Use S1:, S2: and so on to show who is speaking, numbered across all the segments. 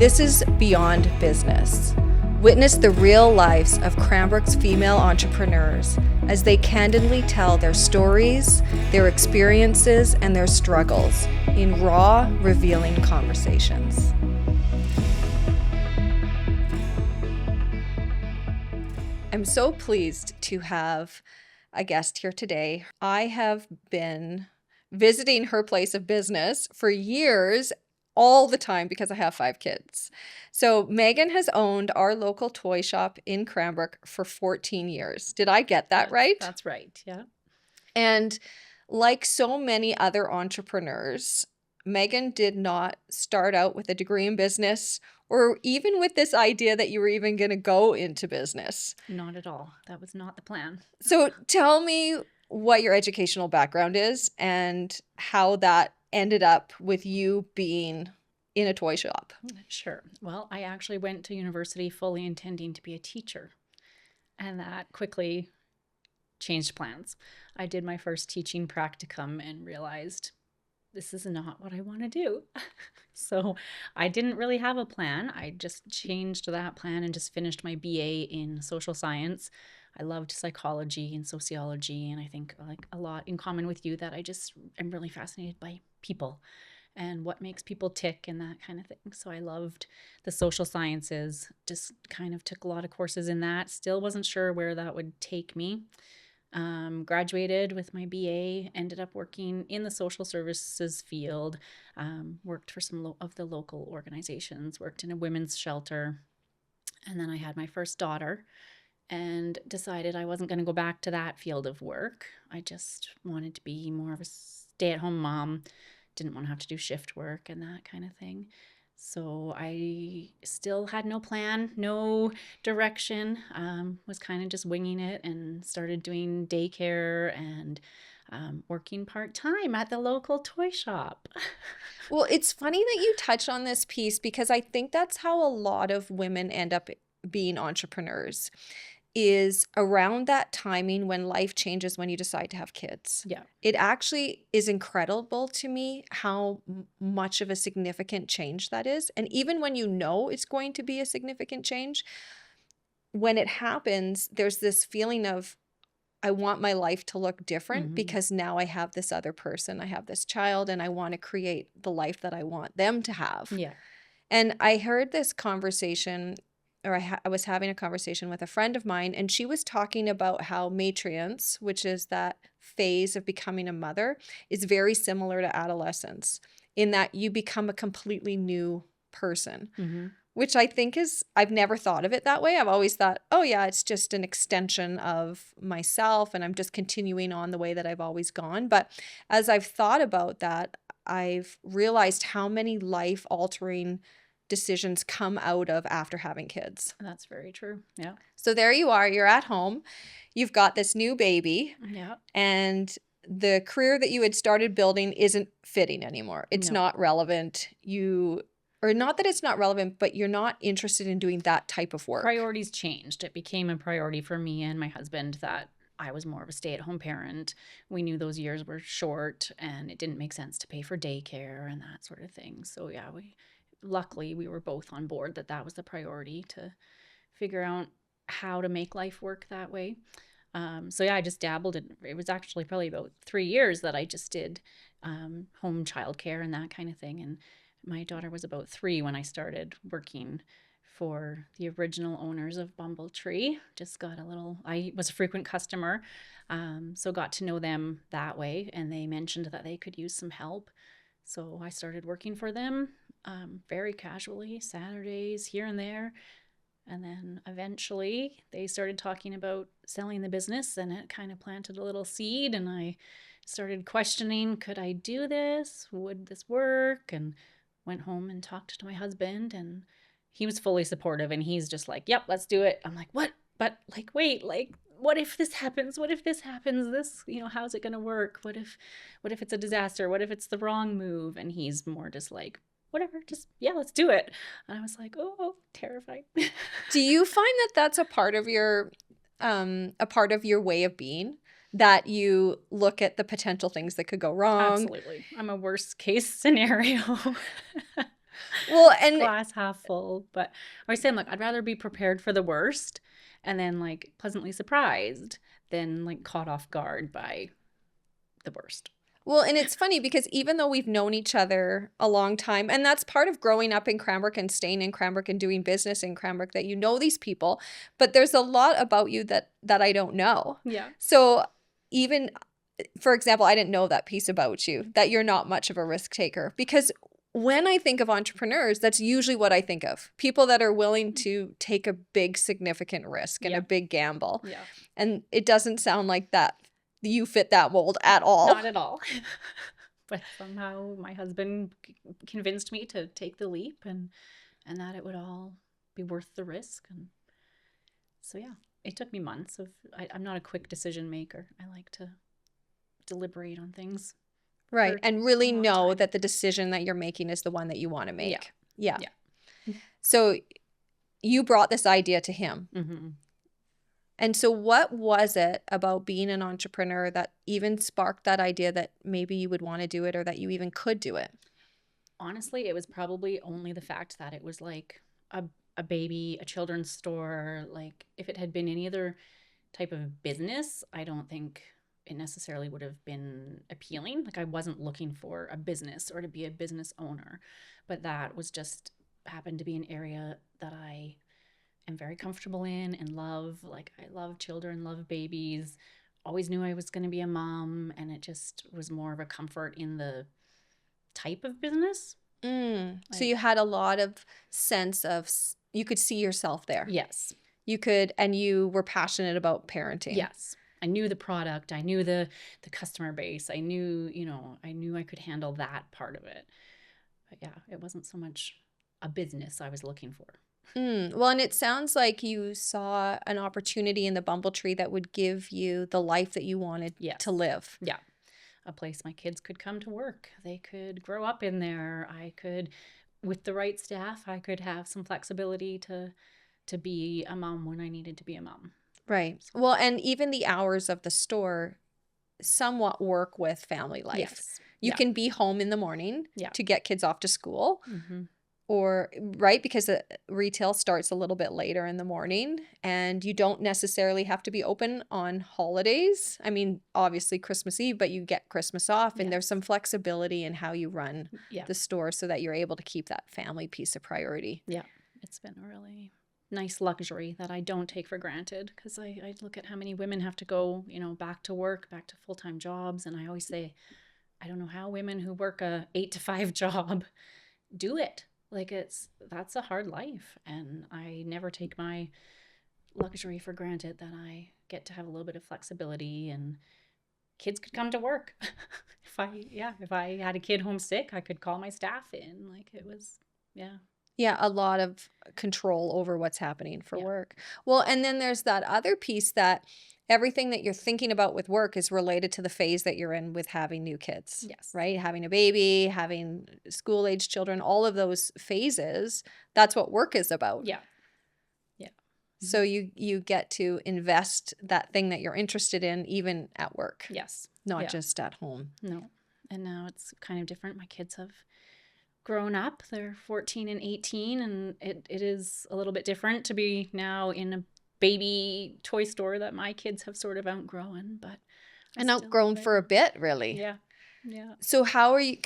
S1: This is Beyond Business. Witness the real lives of Cranbrook's female entrepreneurs as they candidly tell their stories, their experiences, and their struggles in raw, revealing conversations. I'm so pleased to have a guest here today. I have been visiting her place of business for years, all the time, because I have 5 kids. So Megan has owned our local toy shop in Cranbrook for 14 years. Did I get that right?
S2: That's right, yeah.
S1: And like so many other entrepreneurs, Megan did not start out with a degree in business or even with this idea that you were even going to go into business.
S2: Not at all. That was not the plan.
S1: So tell me what your educational background is and how that ended up with you being in a toy shop.
S2: Sure. Well, I actually went to university fully intending to be a teacher, and that quickly changed plans. I did my first teaching practicum and realized this is not what I want to do. So I didn't really have a plan. I just changed that plan and just finished my BA in social science. I loved psychology and sociology, and I think like a lot in common with you that I just am really fascinated by people and what makes people tick and that kind of thing. So I loved the social sciences, just kind of took a lot of courses in that. Still wasn't sure where that would take me. Graduated with my BA, ended up working in the social services field, worked for some of the local organizations, worked in a women's shelter. And then I had my first daughter and decided I wasn't going to go back to that field of work. I just wanted to be more of a stay-at-home mom, didn't want to have to do shift work and that kind of thing. So I still had no plan, no direction, was kind of just winging it and started doing daycare and working part-time at the local toy shop.
S1: Well, it's funny that you touch on this piece because I think that's how a lot of women end up being entrepreneurs, is around that timing when life changes, when you decide to have kids.
S2: Yeah.
S1: It actually is incredible to me how much of a significant change that is. And even when you know it's going to be a significant change, when it happens, there's this feeling of, I want my life to look different because now I have this other person, I have this child, and I want to create the life that I want them to have.
S2: Yeah.
S1: And I heard this conversation, or I was having a conversation with a friend of mine, and she was talking about how matриarch, which is that phase of becoming a mother, is very similar to adolescence in that you become a completely new person, which I think is, I've never thought of it that way. I've always thought, oh yeah, it's just an extension of myself and I'm just continuing on the way that I've always gone. But as I've thought about that, I've realized how many life-altering decisions come out of after having kids.
S2: That's very true. Yeah.
S1: So there you are, you're at home, you've got this new baby,
S2: Yeah.
S1: and the career that you had started building isn't fitting anymore. It's not relevant. Or not that it's not relevant, but you're not interested in doing that type of work.
S2: Priorities changed. It became a priority for me and my husband that I was more of a stay-at-home parent. We knew those years were short and it didn't make sense to pay for daycare and that sort of thing. So yeah, luckily we were both on board that was the priority, to figure out how to make life work that way. So yeah, I just dabbled in, it was actually probably about 3 years that I just did home childcare and that kind of thing. And my daughter was about 3 when I started working for the original owners of Bumble Tree. I was a frequent customer, so got to know them that way. And they mentioned that they could use some help. So I started working for them very casually, Saturdays here and there. And then eventually they started talking about selling the business, and it kind of planted a little seed. And I started questioning, could I do this? Would this work? And went home and talked to my husband, and he was fully supportive, and he's just like, yep, let's do it. I'm like, what? But like, wait, like, what if this happens? What if this happens? This, how's it going to work? What if it's a disaster? What if it's the wrong move? And he's more just like, whatever, just, yeah, let's do it. And I was like, oh, terrified.
S1: Do you find that that's a part of your way of being? That you look at the potential things that could go wrong?
S2: Absolutely. I'm a worst case scenario.
S1: Well, and
S2: Glass half full. But I was saying, like, I'd rather be prepared for the worst and then like pleasantly surprised than like caught off guard by the worst.
S1: Well, and it's funny because even though we've known each other a long time, and that's part of growing up in Cranbrook and staying in Cranbrook and doing business in Cranbrook, that you know these people, but there's a lot about you that I don't know.
S2: Yeah.
S1: So even, for example, I didn't know that piece about you, that you're not much of a risk taker. Because when I think of entrepreneurs, that's usually what I think of. People that are willing to take a big, significant risk and a
S2: Yeah.
S1: big gamble.
S2: Yeah.
S1: And it doesn't sound like that you fit that mold at all.
S2: Not at all. But somehow my husband convinced me to take the leap and that it would all be worth the risk. And so, yeah, it took me months I'm not a quick decision maker. I like to deliberate on things
S1: Right.
S2: for
S1: And
S2: a
S1: really
S2: long
S1: know
S2: time.
S1: that the decision that you're making is the one that you want to
S2: Yeah.
S1: make. Yeah.
S2: Yeah.
S1: So you brought this idea to him.
S2: Mm-hmm.
S1: And so what was it about being an entrepreneur that even sparked that idea that maybe you would want to do it or that you even could do it?
S2: Honestly, it was probably only the fact that it was like a baby, a children's store. Like, if it had been any other type of business, I don't think it necessarily would have been appealing. Like, I wasn't looking for a business or to be a business owner, but that was just happened to be an area that I am very comfortable in and love. Like, I love children, love babies. Always knew I was going to be a mom, and it just was more of a comfort in the type of business.
S1: So you had a lot of sense of, you could see yourself there.
S2: Yes.
S1: You could, and you were passionate about parenting.
S2: Yes. I knew the product. I knew the customer base. I knew, I knew I could handle that part of it. But yeah, it wasn't so much a business I was looking for.
S1: Well, and it sounds like you saw an opportunity in the Bumble Tree that would give you the life that you wanted
S2: Yes.
S1: to live.
S2: Yeah. A place my kids could come to work. They could grow up in there. I could, with the right staff, I could have some flexibility to be a mom when I needed to be a mom.
S1: Right. Well, and even the hours of the store somewhat work with family life.
S2: Yes.
S1: You
S2: Yeah.
S1: can be home in the morning
S2: Yeah.
S1: to get kids off to school.
S2: Mm-hmm.
S1: Or, right, because the retail starts a little bit later in the morning and you don't necessarily have to be open on holidays. I mean, obviously Christmas Eve, but you get Christmas off and there's
S2: Yes.
S1: some flexibility in how you run
S2: Yeah.
S1: the store so that you're able to keep that family piece a priority.
S2: Yeah. It's been a really nice luxury that I don't take for granted, because I look at how many women have to go, back to work, back to full-time jobs. And I always say, I don't know how women who work a 8 to 5 job do it. Like, that's a hard life. And I never take my luxury for granted that I get to have a little bit of flexibility, and kids could come to work. If I had a kid homesick, I could call my staff in. Like, it was, yeah.
S1: Yeah, a lot of control over what's happening for
S2: Yeah.
S1: work. Well, and then there's that other piece that everything that you're thinking about with work is related to the phase that you're in with having new kids.
S2: Yes.
S1: Right? Having a baby, having school-age children, all of those phases, that's what work is about.
S2: Yeah. Yeah.
S1: So you get to invest that thing that you're interested in even at work,
S2: Yes.
S1: not
S2: Yeah.
S1: just at home.
S2: No. And now it's kind of different. My kids have grown up. They're 14 and 18, and it is a little bit different to be now in a baby toy store that my kids have sort of outgrown, but
S1: And outgrown for a bit, really.
S2: Yeah. Yeah.
S1: So how are you,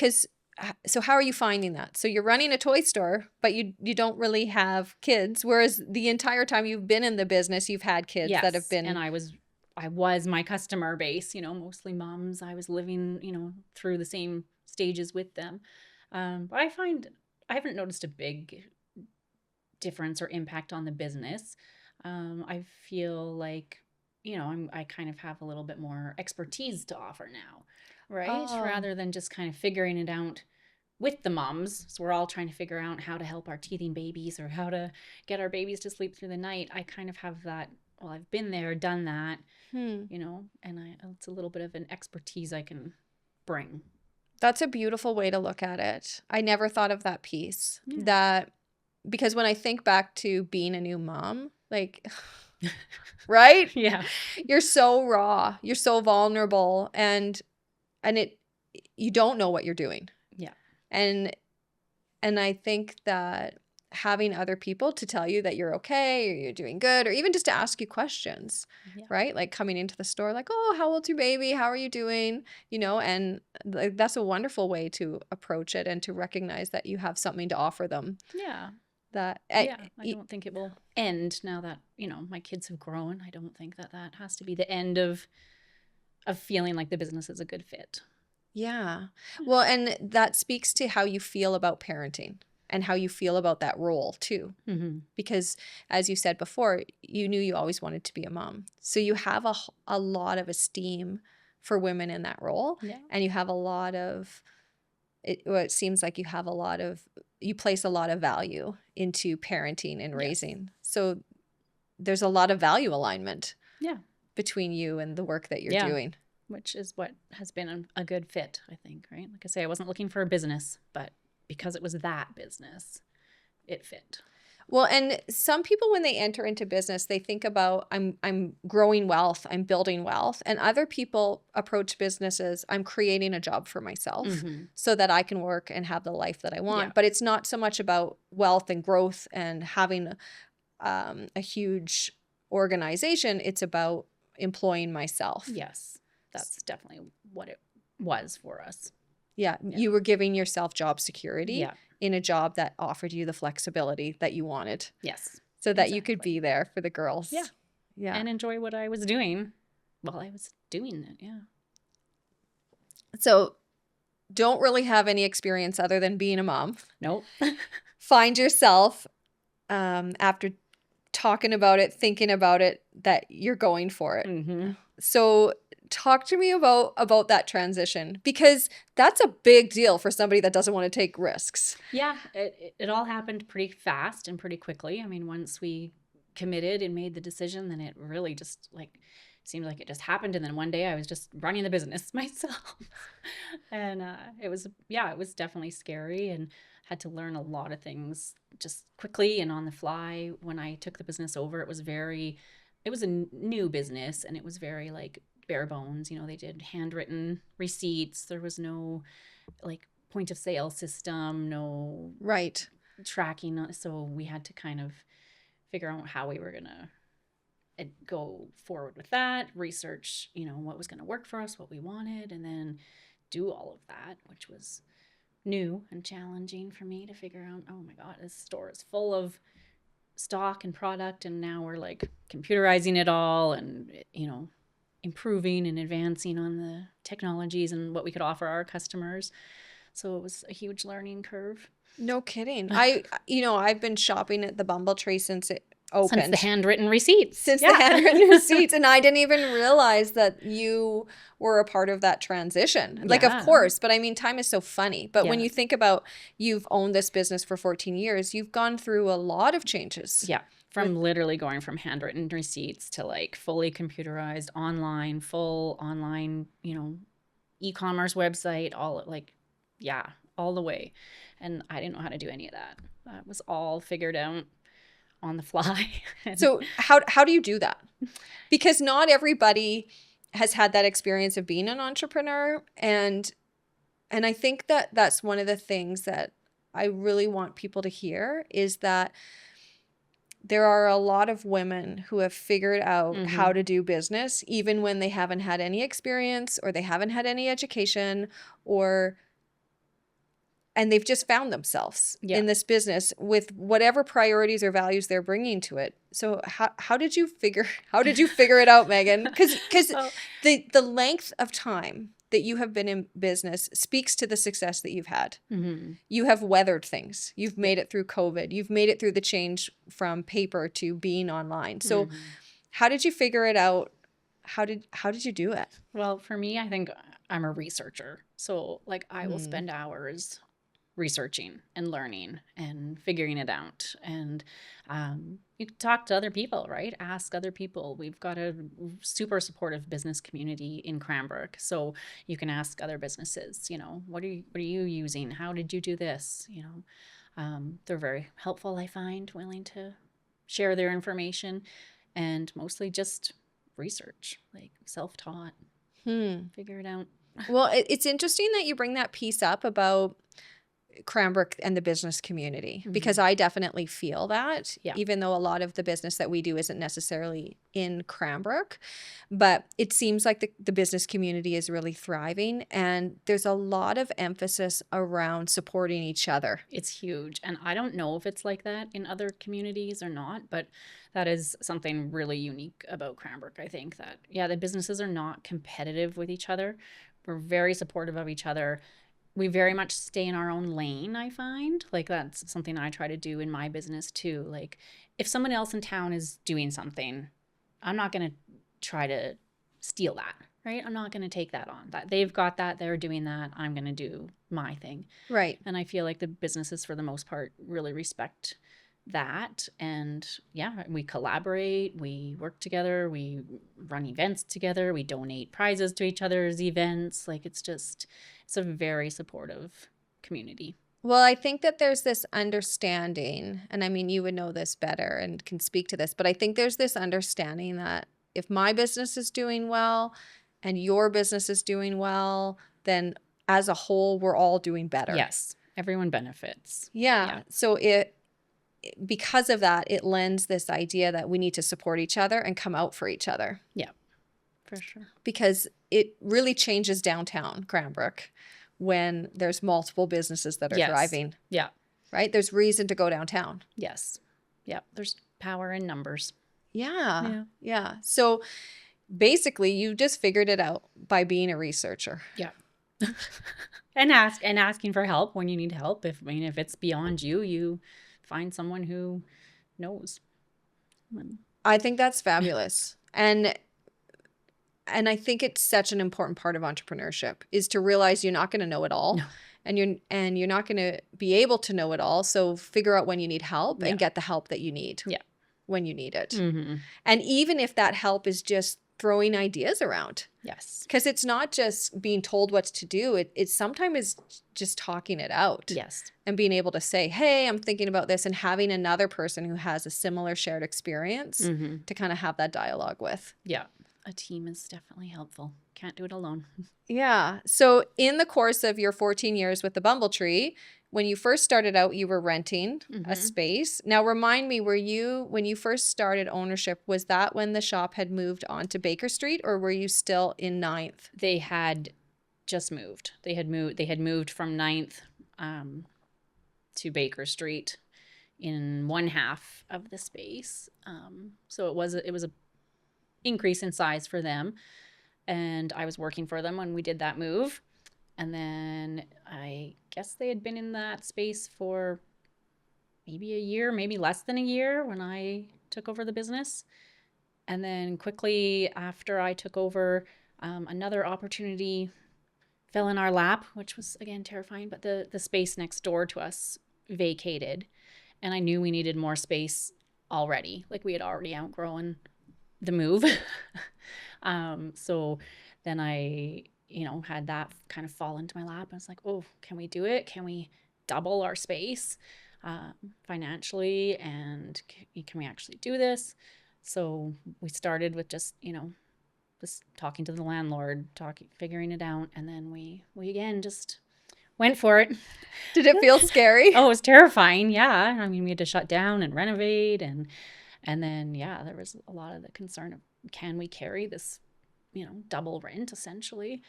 S1: how are you finding that? So you're running a toy store, but you don't really have kids, whereas the entire time you've been in the business, you've had kids that have been.
S2: And I was my customer base, mostly moms. I was living, through the same stages with them. But I find I haven't noticed a big difference or impact on the business. I feel like, I kind of have a little bit more expertise to offer now, right?
S1: Oh.
S2: Rather than just kind of figuring it out with the moms. So we're all trying to figure out how to help our teething babies or how to get our babies to sleep through the night. I kind of have that, well, I've been there, done that, and it's a little bit of an expertise I can bring.
S1: That's a beautiful way to look at it. I never thought of that piece.
S2: Yeah.
S1: Because when I think back to being a new mom, like, right?
S2: Yeah.
S1: You're so raw, you're so vulnerable, and you don't know what you're doing.
S2: Yeah.
S1: And And I think that having other people to tell you that you're okay or you're doing good, or even just to ask you questions,
S2: Yeah.
S1: right? Like coming into the store, like, oh, how old's your baby? How are you doing? And like, that's a wonderful way to approach it and to recognize that you have something to offer them.
S2: Yeah.
S1: That,
S2: Yeah. I don't think it will end now that, my kids have grown. I don't think that that has to be the end of feeling like the business is a good fit.
S1: yeah.
S2: Yeah.
S1: Well, and that speaks to how you feel about parenting and how you feel about that role too.
S2: Mm-hmm.
S1: Because as you said before, you knew you always wanted to be a mom. So you have a lot of esteem for women in that role.
S2: Yeah.
S1: And you have a lot of, it seems like you place a lot of value into parenting and
S2: Yes.
S1: raising. So there's a lot of value alignment
S2: Yeah.
S1: between you and the work that you're
S2: Yeah.
S1: doing.
S2: Which is what has been a good fit, I think, right? Like I say, I wasn't looking for a business, but because it was that business, it fit.
S1: Well, and some people when they enter into business, they think about I'm growing wealth, I'm building wealth, and other people approach businesses, I'm creating a job for myself
S2: Mm-hmm.
S1: so that I can work and have the life that I
S2: Yeah.
S1: want. But it's not so much about wealth and growth and having a huge organization. It's about employing myself.
S2: Yes. That's definitely what it was for us.
S1: Yeah,
S2: Yeah.
S1: you were giving yourself job security
S2: Yeah.
S1: in a job that offered you the flexibility that you wanted
S2: Yes.
S1: so that you could
S2: Exactly.
S1: be there for the girls.
S2: Yeah.
S1: Yeah.
S2: And enjoy what I was doing while I was doing it. Yeah.
S1: So don't really have any experience other than being a mom.
S2: Nope.
S1: Find yourself after talking about it, thinking about it, that you're going for it.
S2: Mm-hmm.
S1: So talk to me about that transition, because that's a big deal for somebody that doesn't want to take risks.
S2: Yeah. It all happened pretty fast and pretty quickly. I mean, once we committed and made the decision, then it really just seemed like it just happened. And then one day I was just running the business myself. And it was definitely scary and had to learn a lot of things just quickly and on the fly. When I took the business over, it was a new business, and it was very like bare bones. They did handwritten receipts. There was no like point of sale system, no
S1: Right.
S2: tracking. So we had to kind of figure out how we were going to go forward with that, research, what was going to work for us, what we wanted, and then do all of that, which was new and challenging for me to figure out. Oh my God, this store is full of stock and product, and now we're like computerizing it all and, improving and advancing on the technologies and what we could offer our customers. So it was a huge learning curve.
S1: No kidding. I've been shopping at the Bumble Tree since it opened.
S2: Since the handwritten receipts.
S1: Since the handwritten receipts. And I didn't even realize that you were a part of that transition. Like, of
S2: Yeah.
S1: course, but I mean, time is so funny. But when
S2: Yes.
S1: you think about you've owned this business for 14 years, you've gone through a lot of changes.
S2: Yeah. From literally going from handwritten receipts to like fully computerized online, full online, e-commerce website, all like, yeah, all the way. And I didn't know how to do any of that. That was all figured out on the fly.
S1: So how do you do that? Because not everybody has had that experience of being an entrepreneur. And I think that that's one of the things that I really want people to hear, is that there are a lot of women who have figured out
S2: Mhm.
S1: how to do business, even when they haven't had any experience or they haven't had any education, and they've just found themselves
S2: Yeah.
S1: in this business with whatever priorities or values they're bringing to it. So how did you figure it out, Megan? Because
S2: Well,
S1: the length of time that you have been in business speaks to the success that you've had.
S2: mhm.
S1: You have weathered things. You've made it through COVID. You've made it through the change from paper to being online. So
S2: Mhm.
S1: how did you figure it out? How did you do it?
S2: Well, for me, I think I'm a researcher. So like I will
S1: Hmm.
S2: spend hours researching and learning and figuring it out. And you can talk to other people, right? Ask other people. We've got a super supportive business community in Cranbrook. So you can ask other businesses, what are you using? How did you do this? They're very helpful, I find, willing to share their information, and mostly just research, like self-taught, figure it out.
S1: Well, it's interesting that you bring that piece up about Cranbrook and the business community, because
S2: Mhm.
S1: I definitely feel that,
S2: Yeah.
S1: even though a lot of the business that we do isn't necessarily in Cranbrook. But it seems like the business community is really thriving, and there's a lot of emphasis around supporting each other.
S2: It's huge. And I don't know if it's like that in other communities or not, but that is something really unique about Cranbrook. I think that, yeah, the businesses are not competitive with each other. We're very supportive of each other. We very much stay in our own lane, I find. Like, that's something I try to do in my business too. Like, if someone else in town is doing something, I'm not going to try to steal that, right? I'm not going to take that on. That they've got that, they're doing that, I'm going to do my thing.
S1: Right.
S2: And I feel like the businesses, for the most part, really respect that. And yeah, we collaborate, we work together, we run events together, we donate prizes to each other's events. Like, it's a very supportive community.
S1: Well, I think that there's this understanding, and I mean, you would know this better and can speak to this, but I think there's this understanding that if my business is doing well and your business is doing well, then as a whole, we're all doing better.
S2: Yes, everyone benefits. Yeah.
S1: Yeah. So because of that, it lends this idea that we need to support each other and come out for each other,
S2: Yeah, for sure.
S1: because it really changes downtown Cranbrook when there's multiple businesses that are
S2: Yes.
S1: thriving,
S2: Yeah.
S1: right? There's reason to go downtown.
S2: Yes. Yeah. There's power in numbers.
S1: Yeah.
S2: Yeah.
S1: Yeah. So basically, you just figured it out by being a researcher.
S2: Yeah. And asking for help when you need help. If it's beyond you, you find someone who knows.
S1: I think that's fabulous. And I think it's such an important part of entrepreneurship is to realize you're not going to know it all.
S2: No.
S1: And you're not going to be able to know it all. So figure out when you need help
S2: Yeah.
S1: and get the help that you need
S2: Yeah.
S1: when you need it.
S2: Mm-hmm.
S1: And even if that help is just throwing ideas around,
S2: Yes.
S1: because it's not just being told what to do. It sometimes is just talking it out.
S2: Yes.
S1: And being able to say, hey, I'm thinking about this, and having another person who has a similar shared experience
S2: Mm-hmm.
S1: to kind of have that dialogue with.
S2: Yeah. A team is definitely helpful. Can't do it alone.
S1: Yeah. So in the course of your 14 years with the Bumble Tree, when you first started out, you were renting a
S2: Mhm.
S1: space. Now remind me, when you first started ownership, was that when the shop had moved on to Baker Street, or were you still in Ninth?
S2: They had just moved. They had moved from Ninth to Baker Street in one half of the space. So it was a increase in size for them, and I was working for them when we did that move. And then I guess they had been in that space for maybe a year, maybe less than a year when I took over the business. And then quickly after I took over, another opportunity fell in our lap, which was again terrifying. But the space next door to us vacated, and I knew we needed more space already. Like, we had already outgrown the move. So then I, had that kind of fall into my lap. I was like, oh, can we do it? Can we double our space financially? And can we actually do this? So we started with just talking to the landlord, figuring it out. And then we again just went for it.
S1: Did it feel scary?
S2: Oh, it was terrifying. Yeah. I mean, we had to shut down and renovate. And then, yeah, there was a lot of the concern of, can we carry this, double rent essentially?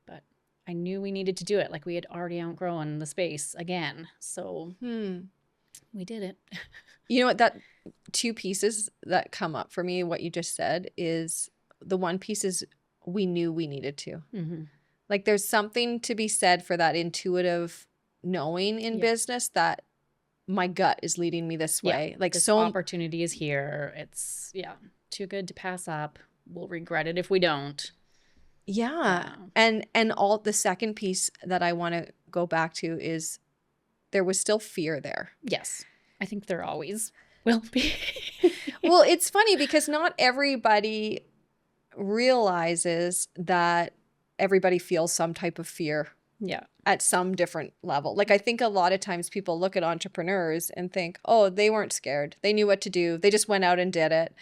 S2: But I knew we needed to do it. Like, we had already outgrown the space again. So we did it.
S1: You know what? That two pieces that come up for me, what you just said, is the one piece is we knew we needed to.
S2: Mm-hmm.
S1: Like, there's something to be said for that intuitive knowing in business that my gut is leading me this way. Like,
S2: this
S1: so
S2: opportunity is here. It's too good to pass up. We'll regret it if we don't.
S1: Yeah. And all the second piece that I want to go back to is there was still fear there.
S2: Yes. I think there always will be.
S1: Well, it's funny because not everybody realizes that everybody feels some type of fear.
S2: Yeah.
S1: At some different level. Like, I think a lot of times people look at entrepreneurs and think, oh, they weren't scared. They knew what to do. They just went out and did it.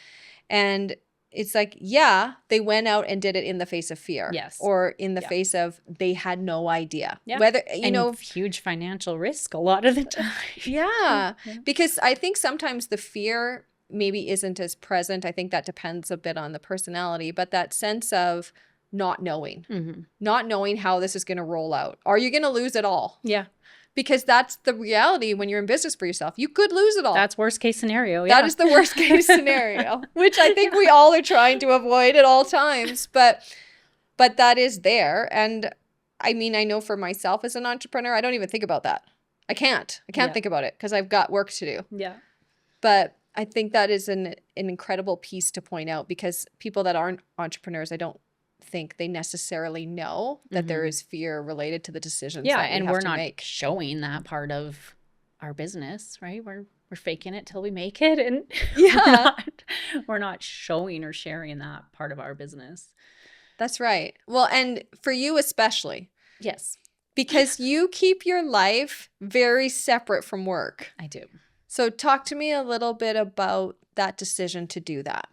S1: And it's like, yeah, they went out and did it in the face of fear
S2: Yes.
S1: or in the
S2: Yeah.
S1: face of they had no idea.
S2: Yeah.
S1: Whether,
S2: And huge financial risk a lot of the time.
S1: yeah,
S2: Yeah.
S1: because I think sometimes the fear maybe isn't as present. I think that depends a bit on the personality, but that sense of not knowing,
S2: Mm-hmm.
S1: not knowing how this is going to roll out. Are you going to lose it all?
S2: Yeah.
S1: Because that's the reality when you're in business for yourself. You could lose it all.
S2: That's worst case scenario.
S1: That
S2: Yeah.
S1: is the worst case scenario, which I think
S2: Yeah.
S1: we all are trying to avoid at all times. But that is there. And I mean, I know for myself as an entrepreneur, I don't even think about that. I can't
S2: Yeah.
S1: think about it because I've got work to do.
S2: Yeah.
S1: But I think that is an incredible piece to point out because people that aren't entrepreneurs, I don't think they necessarily know that there
S2: Mhm.
S1: is fear related to the decisions
S2: Yeah,
S1: that we
S2: and
S1: have
S2: we're
S1: to
S2: not
S1: make.
S2: showing that part of our business, right? We're faking it till we make it, and
S1: Yeah,
S2: we're not showing or sharing that part of our business.
S1: that's right. Well, and for you especially,
S2: Yes,
S1: because you keep your life very separate from work.
S2: I do.
S1: So talk to me a little bit about that decision to do that.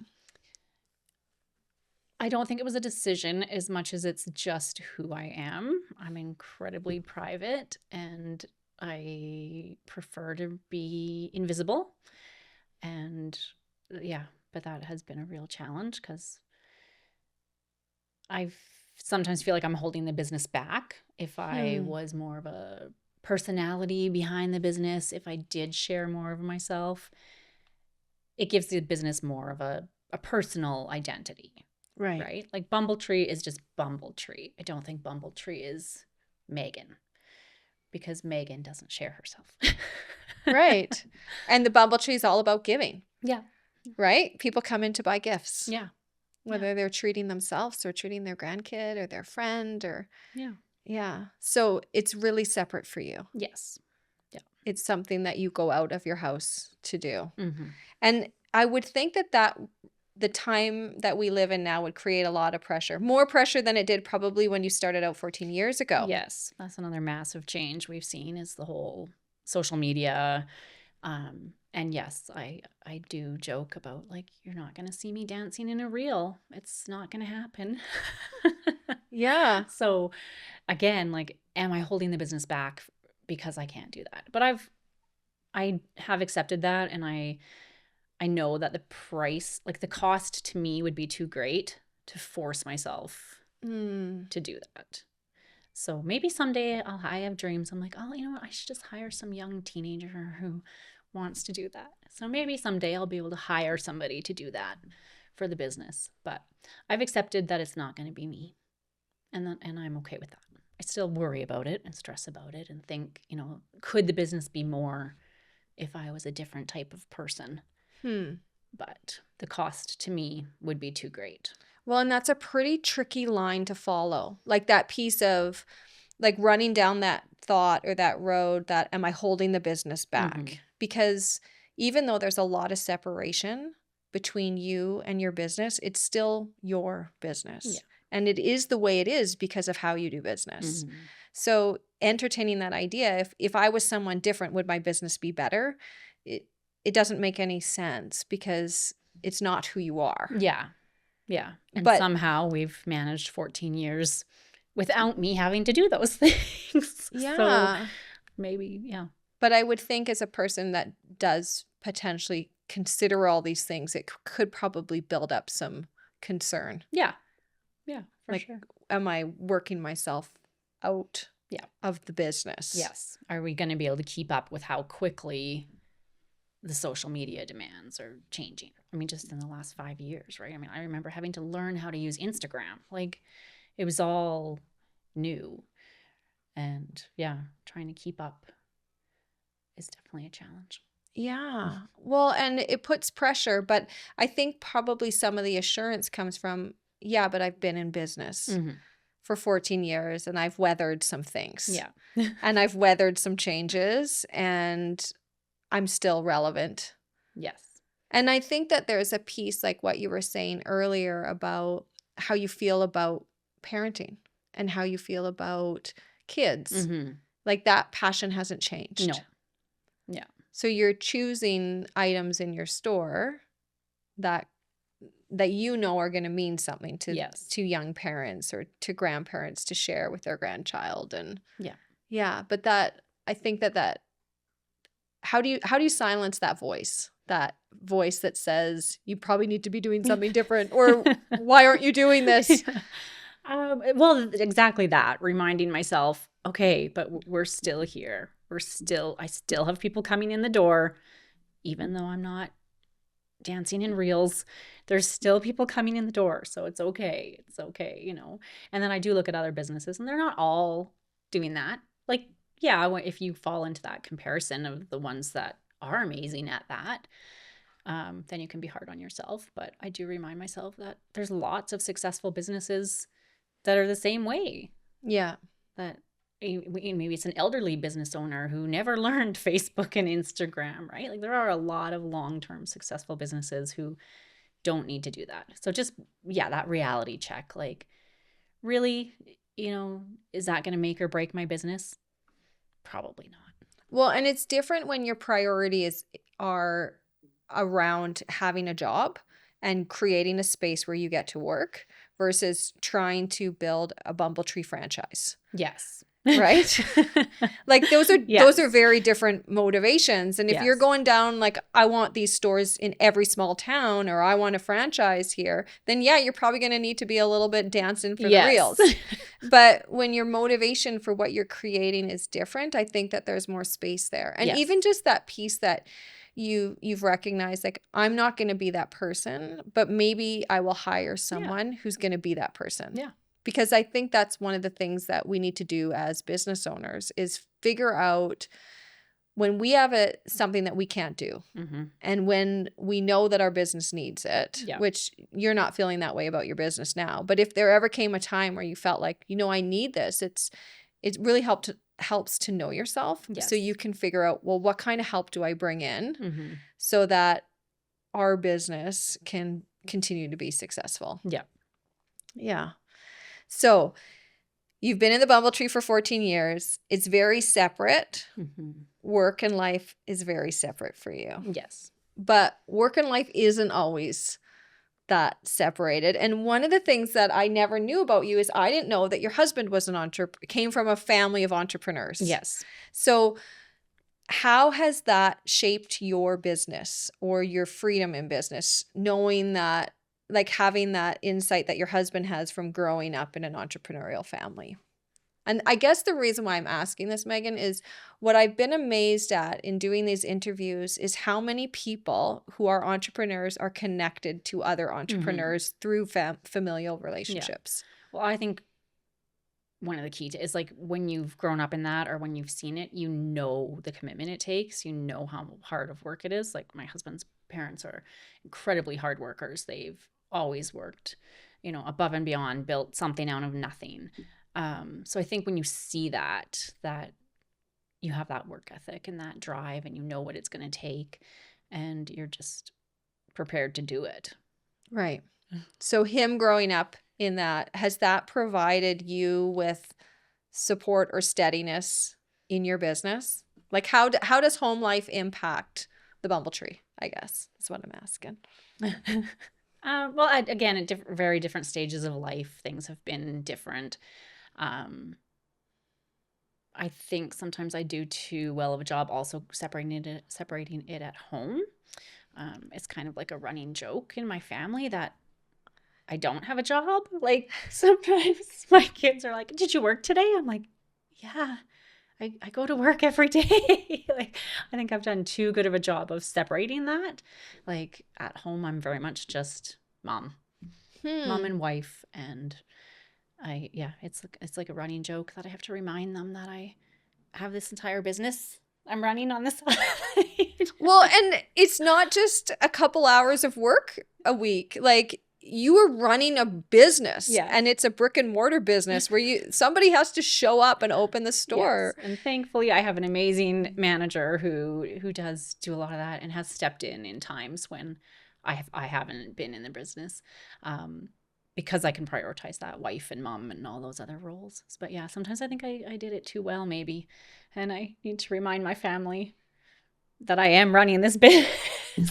S2: I don't think it was a decision as much as it's just who I am. I'm incredibly private and I prefer to be invisible. And yeah, but that has been a real challenge because I sometimes feel like I'm holding the business back. If I was more of a personality behind the business, if I did share more of myself, it gives the business more of a personal identity,
S1: Right.
S2: right? Like Bumble Tree is just Bumble Tree. I don't think Bumble Tree is Megan because Megan doesn't share herself.
S1: Right. And the Bumble Tree is all about giving,
S2: Yeah.
S1: right? People come in to buy gifts,
S2: Yeah.
S1: whether they're treating themselves or treating their grandkid or their friend or,
S2: Yeah.
S1: yeah. So it's really separate for you.
S2: Yes. Yeah.
S1: It's something that you go out of your house to do.
S2: Mm-hmm.
S1: And I would think that the time that we live in now would create a lot of pressure, more pressure than it did probably when you started out 14 years ago.
S2: Yes, that's another massive change we've seen is the whole social media. And yes, I do joke about like you're not going to see me dancing in a reel. It's not going to happen.
S1: Yeah.
S2: So again, like am I holding the business back because I can't do that? But I have accepted that and I know that the price, like the cost to me would be too great to force myself to do that. So maybe someday I have dreams. I'm like, oh, you know what? I should just hire some young teenager who wants to do that. So maybe someday I'll be able to hire somebody to do that for the business. But I've accepted that it's not going to be me. And I'm okay with that. I still worry about it and stress about it and think, you know, could the business be more if I was a different type of person? But the cost to me would be too great.
S1: Well, and that's a pretty tricky line to follow. Like that piece of like running down that thought or that road that am I holding the business back? Because even though there's a lot of separation between you and your business, it's still your business.
S2: Yeah.
S1: And it is the way it is because of how you do business. So entertaining that idea, if I was someone different, would my business be better? It doesn't make any sense because it's not who you are.
S2: Yeah. Yeah. And
S1: But
S2: somehow we've managed 14 years without me having to do those things.
S1: yeah.
S2: So maybe, yeah.
S1: But I would think as a person that does potentially consider all these things, it could probably build up some concern.
S2: Yeah. Yeah, for
S1: Like,
S2: sure.
S1: am I working myself out of the business?
S2: Yes. Are we going to be able to keep up with how quickly the social media demands are changing? I mean, just in the last 5 years, right? I mean, I remember having to learn how to use Instagram. Like, it was all new. And yeah, trying to keep up is definitely a challenge.
S1: Yeah. Well, and it puts pressure, but I think probably some of the assurance comes from, yeah, but I've been in business for 14 years and I've weathered some things.
S2: Yeah.
S1: And I've weathered some changes and I'm still relevant.
S2: Yes.
S1: And I think that there's a piece like what you were saying earlier about how you feel about parenting and how you feel about kids. Like that passion hasn't changed.
S2: No. Yeah.
S1: So you're choosing items in your store that that are going to mean something
S2: Yes.
S1: to young parents or to grandparents to share with their grandchild. And
S2: Yeah.
S1: yeah, but that I think that how do you silence that voice? That voice that says you probably need to be doing something different, or why aren't you doing this?
S2: Yeah. Well, exactly that. Reminding myself, okay, but we're still here. I still have people coming in the door, even though I'm not dancing in reels. There's still people coming in the door. So it's okay. It's okay, And then I do look at other businesses and they're not all doing that. Like, yeah, if you fall into that comparison of the ones that are amazing at that, then you can be hard on yourself. But I do remind myself that there's lots of successful businesses that are the same way.
S1: Yeah.
S2: That maybe it's an elderly business owner who never learned Facebook and Instagram, right? Like there are a lot of long-term successful businesses who don't need to do that. So just, yeah, that reality check. Like, really, is that going to make or break my business? Probably not.
S1: Well, and it's different when your priorities are around having a job and creating a space where you get to work versus trying to build a Bumble Tree franchise.
S2: Yes.
S1: Right? Like those
S2: Yes.
S1: are very different motivations. And if you're
S2: Yes.
S1: going down like, I want these stores in every small town, or I want a franchise here, then yeah, you're probably going to need to be a little bit dancing for the
S2: Yes.
S1: reels. But when your motivation for what you're creating is different, I think that there's more space there. And
S2: Yes.
S1: even just that piece that you've recognized, like, I'm not going to be that person, but maybe I will hire someone who's going to be that person.
S2: Yeah.
S1: Because I think that's one of the things that we need to do as business owners is figure out when we have something that we can't do,
S2: Mm-hmm.
S1: and when we know that our business needs it,
S2: Yeah.
S1: which you're not feeling that way about your business now. But if there ever came a time where you felt like, I need this, it really helps to know yourself.
S2: Yes.
S1: So you can figure out, well, what kind of help do I bring in
S2: Mm-hmm.
S1: so that our business can continue to be successful.
S2: Yeah.
S1: Yeah. So you've been in the Bumble Tree for 14 years. It's very separate.
S2: Mm-hmm.
S1: Work and life is very separate for you.
S2: Yes.
S1: But work and life isn't always that separated. And one of the things that I never knew about you is I didn't know that your husband was came from a family of entrepreneurs.
S2: Yes.
S1: So how has that shaped your business or your freedom in business, knowing that, like having that insight that your husband has from growing up in an entrepreneurial family? And I guess the reason why I'm asking this, Megan, is what I've been amazed at in doing these interviews is how many people who are entrepreneurs are connected to other entrepreneurs through familial relationships.
S2: Well, I think one of the key is like when you've grown up in that or when you've seen it, the commitment it takes, how hard of work it is. Like my husband's parents are incredibly hard workers. They've always worked, above and beyond, built something out of nothing. So I think when you see that you have that work ethic and that drive and you know what it's going to take and you're just prepared to do it.
S1: Right. So him growing up in that, has that provided you with support or steadiness in your business? Like how does home life impact the Bumble Tree, I guess is what I'm asking.
S2: Well, again, at very different stages of life, things have been different. I think sometimes I do too well of a job also separating it at home. It's kind of like a running joke in my family that I don't have a job. Like sometimes my kids are like, "Did you work today?" I'm like, "Yeah, I go to work every day." Like I think I've done too good of a job of separating that. Like at home, I'm very much just mom and wife, and it's like a running joke that I have to remind them that I have this entire business I'm running on the side.
S1: Well, and it's not just a couple hours of work a week. Like you are running a business, and it's a brick and mortar business where somebody has to show up and open the store.
S2: Yes. And thankfully, I have an amazing manager who does do a lot of that and has stepped in times when I haven't been in the business. Because I can prioritize that wife and mom and all those other roles. But yeah, sometimes I think I did it too well, maybe. And I need to remind my family that I am running this business.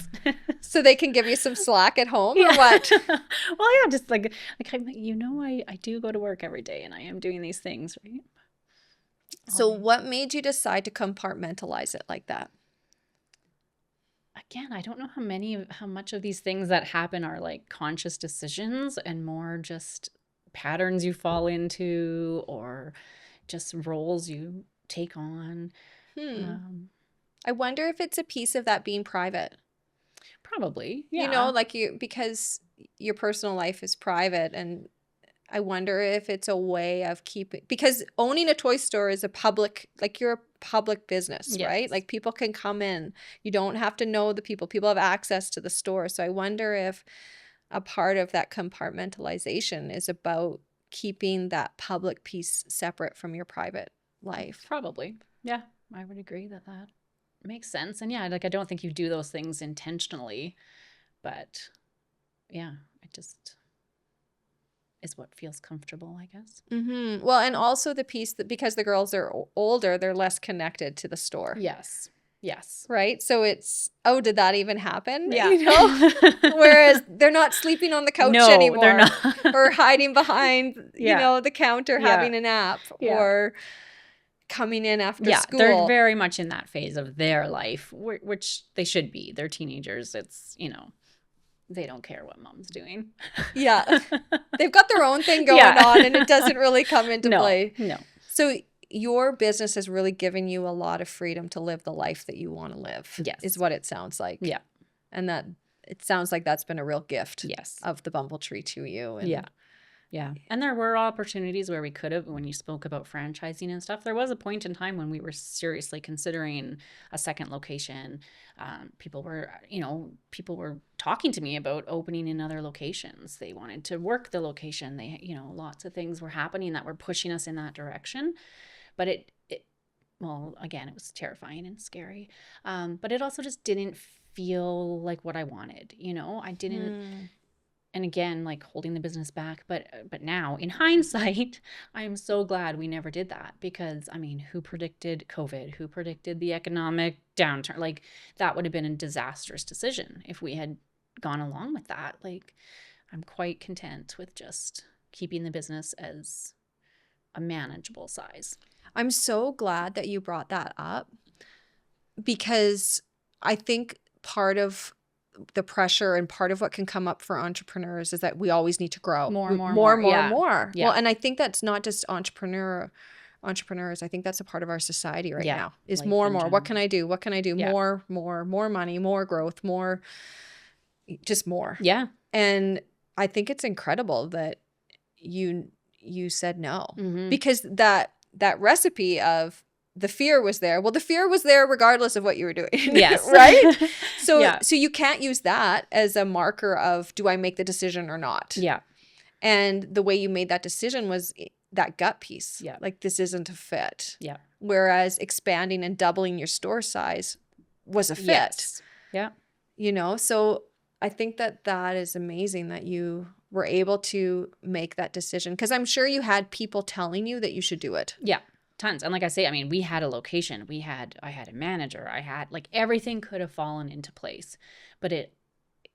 S1: So they can give you some slack at home or
S2: Yeah.
S1: what?
S2: Well, yeah, just I do go to work every day and I am doing these things, right?
S1: So
S2: Always.
S1: what made you decide to compartmentalize it like that?
S2: Again, I don't know how much of these things that happen are like conscious decisions and more just patterns you fall into or just roles you take on.
S1: Hmm.
S2: Um,
S1: I wonder if it's a piece of that being private.
S2: Probably,
S1: You know,
S2: yeah.
S1: like because your personal life is private, and I wonder if it's a way of keeping, because owning a toy store is a public, like you're a public business, right?
S2: Yes.
S1: Like people can come in. You don't have to know the people. People have access to the store. So I wonder if a part of that compartmentalization is about keeping that public piece separate from your private life.
S2: Probably. Yeah, I would agree that that makes sense. And yeah, like I don't think you do those things intentionally, but yeah, it just is what feels comfortable, I guess.
S1: Well, and also the piece that because the girls are older, they're less connected to the store.
S2: Yes. Yes.
S1: Right? So it's, oh, did that even happen?
S2: Yeah.
S1: You know? Whereas they're not sleeping on the couch
S2: No, they're
S1: anymore
S2: not.
S1: or hiding behind,
S2: Yeah.
S1: the counter
S2: Yeah.
S1: having a nap
S2: Yeah.
S1: or coming in after
S2: Yeah, they're
S1: school.
S2: very much in that phase of their life, which they should be. They're teenagers. They don't care what mom's doing.
S1: Yeah. They've got their own thing going
S2: Yeah.
S1: on and it doesn't really come into
S2: No,
S1: play.
S2: no.
S1: So your business has really given you a lot of freedom to live the life that you want to live,
S2: Yes.
S1: is what it sounds like.
S2: Yeah.
S1: And that it sounds like that's been a real gift
S2: Yes.
S1: of the Bumble Tree to you. And
S2: Yeah. Yeah. And there were opportunities where we could have, when you spoke about franchising and stuff, there was a point in time when we were seriously considering a second location. People were talking to me about opening in other locations. They wanted to work the location. Lots of things were happening that were pushing us in that direction. But well, again, it was terrifying and scary. But it also just didn't feel like what I wanted. I didn't. And again, like holding the business back, but now in hindsight, I am so glad we never did that, because I mean, who predicted COVID? Who predicted the economic downturn? Like that would have been a disastrous decision if we had gone along with that. Like I'm quite content with just keeping the business as a manageable size.
S1: I'm so glad that you brought that up, because I think part of the pressure and part of what can come up for entrepreneurs is that we always need to grow
S2: More.
S1: more.
S2: Yeah.
S1: Well, and I think that's not just entrepreneurs. I think that's a part of our society right
S2: Yeah.
S1: now is
S2: Life
S1: more.
S2: in
S1: What
S2: general.
S1: can I do? What can I do?
S2: Yeah.
S1: More money, more growth, more, just more.
S2: Yeah.
S1: And I think it's incredible that you said no,
S2: Mhm.
S1: because that recipe of the fear was there. Well, the fear was there regardless of what you were doing.
S2: Yes.
S1: Right? So
S2: Yeah.
S1: so you can't use that as a marker of, do I make the decision or not?
S2: Yeah.
S1: And the way you made that decision was that gut piece.
S2: Yeah.
S1: Like, this isn't a fit.
S2: Yeah.
S1: Whereas expanding and doubling your store size was a fit.
S2: Yes. Yeah.
S1: So I think that is amazing that you were able to make that decision, because I'm sure you had people telling you that you should do it.
S2: Yeah, tons. And like I say, I mean, we had a location, I had a manager, I had like everything could have fallen into place, but it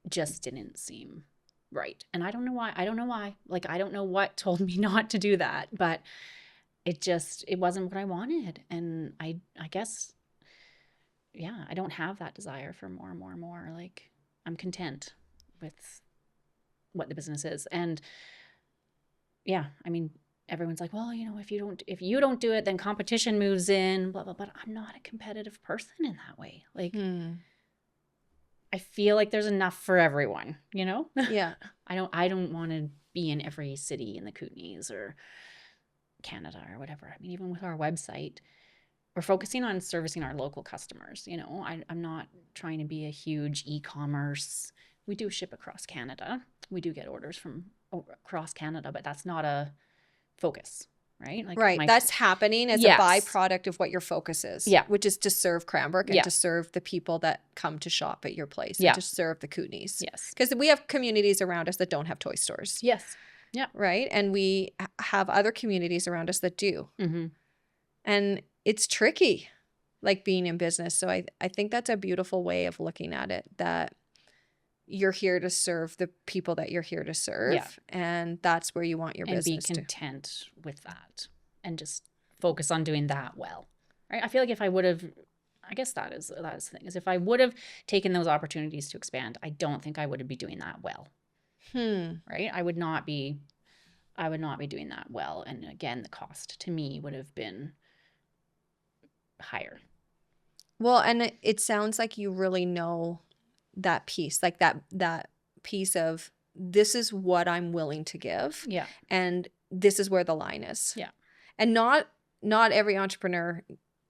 S2: just didn't seem right. And I don't know why. Like, I don't know what told me not to do that, but it wasn't what I wanted. And I guess, yeah, I don't have that desire for more and more and more. Like, I'm content with what the business is. And yeah, I mean, everyone's like, well, if you don't do it, then competition moves in, blah, blah, blah. I'm not a competitive person in that way. Like, I feel like there's enough for everyone,
S1: Yeah.
S2: I don't want to be in every city in the Kootenays or Canada or whatever. I mean, even with our website, we're focusing on servicing our local customers. I'm not trying to be a huge e-commerce. We do ship across Canada. We do get orders from across Canada, but that's not a focus, right? Like,
S1: right. That's happening as
S2: Yes.
S1: a byproduct of what your focus is.
S2: Yeah.
S1: Which is to serve Cranbrook and
S2: Yeah.
S1: to serve the people that come to shop at your place.
S2: Yeah.
S1: And to serve the Kootenays.
S2: Yes.
S1: Because we have communities around us that don't have toy stores.
S2: Yes. Yeah.
S1: Right. And we have other communities around us that do.
S2: Mm-hmm.
S1: And it's tricky, like being in business. So I think that's a beautiful way of looking at it, that you're here to serve the people that you're here to
S2: Yeah.
S1: serve. And that's where you want your
S2: And be
S1: business to.
S2: content with that and just focus on doing that well. Right? I feel like if I would have, I guess that is the thing, is if I would have taken those opportunities to expand, I don't think I would be doing that well. Right? I would not be doing that well. And again, the cost to me would have been higher.
S1: Well, and it sounds like you really know that piece, like that piece of this is what I'm willing to give.
S2: Yeah.
S1: And this is where the line is.
S2: Yeah.
S1: And not every entrepreneur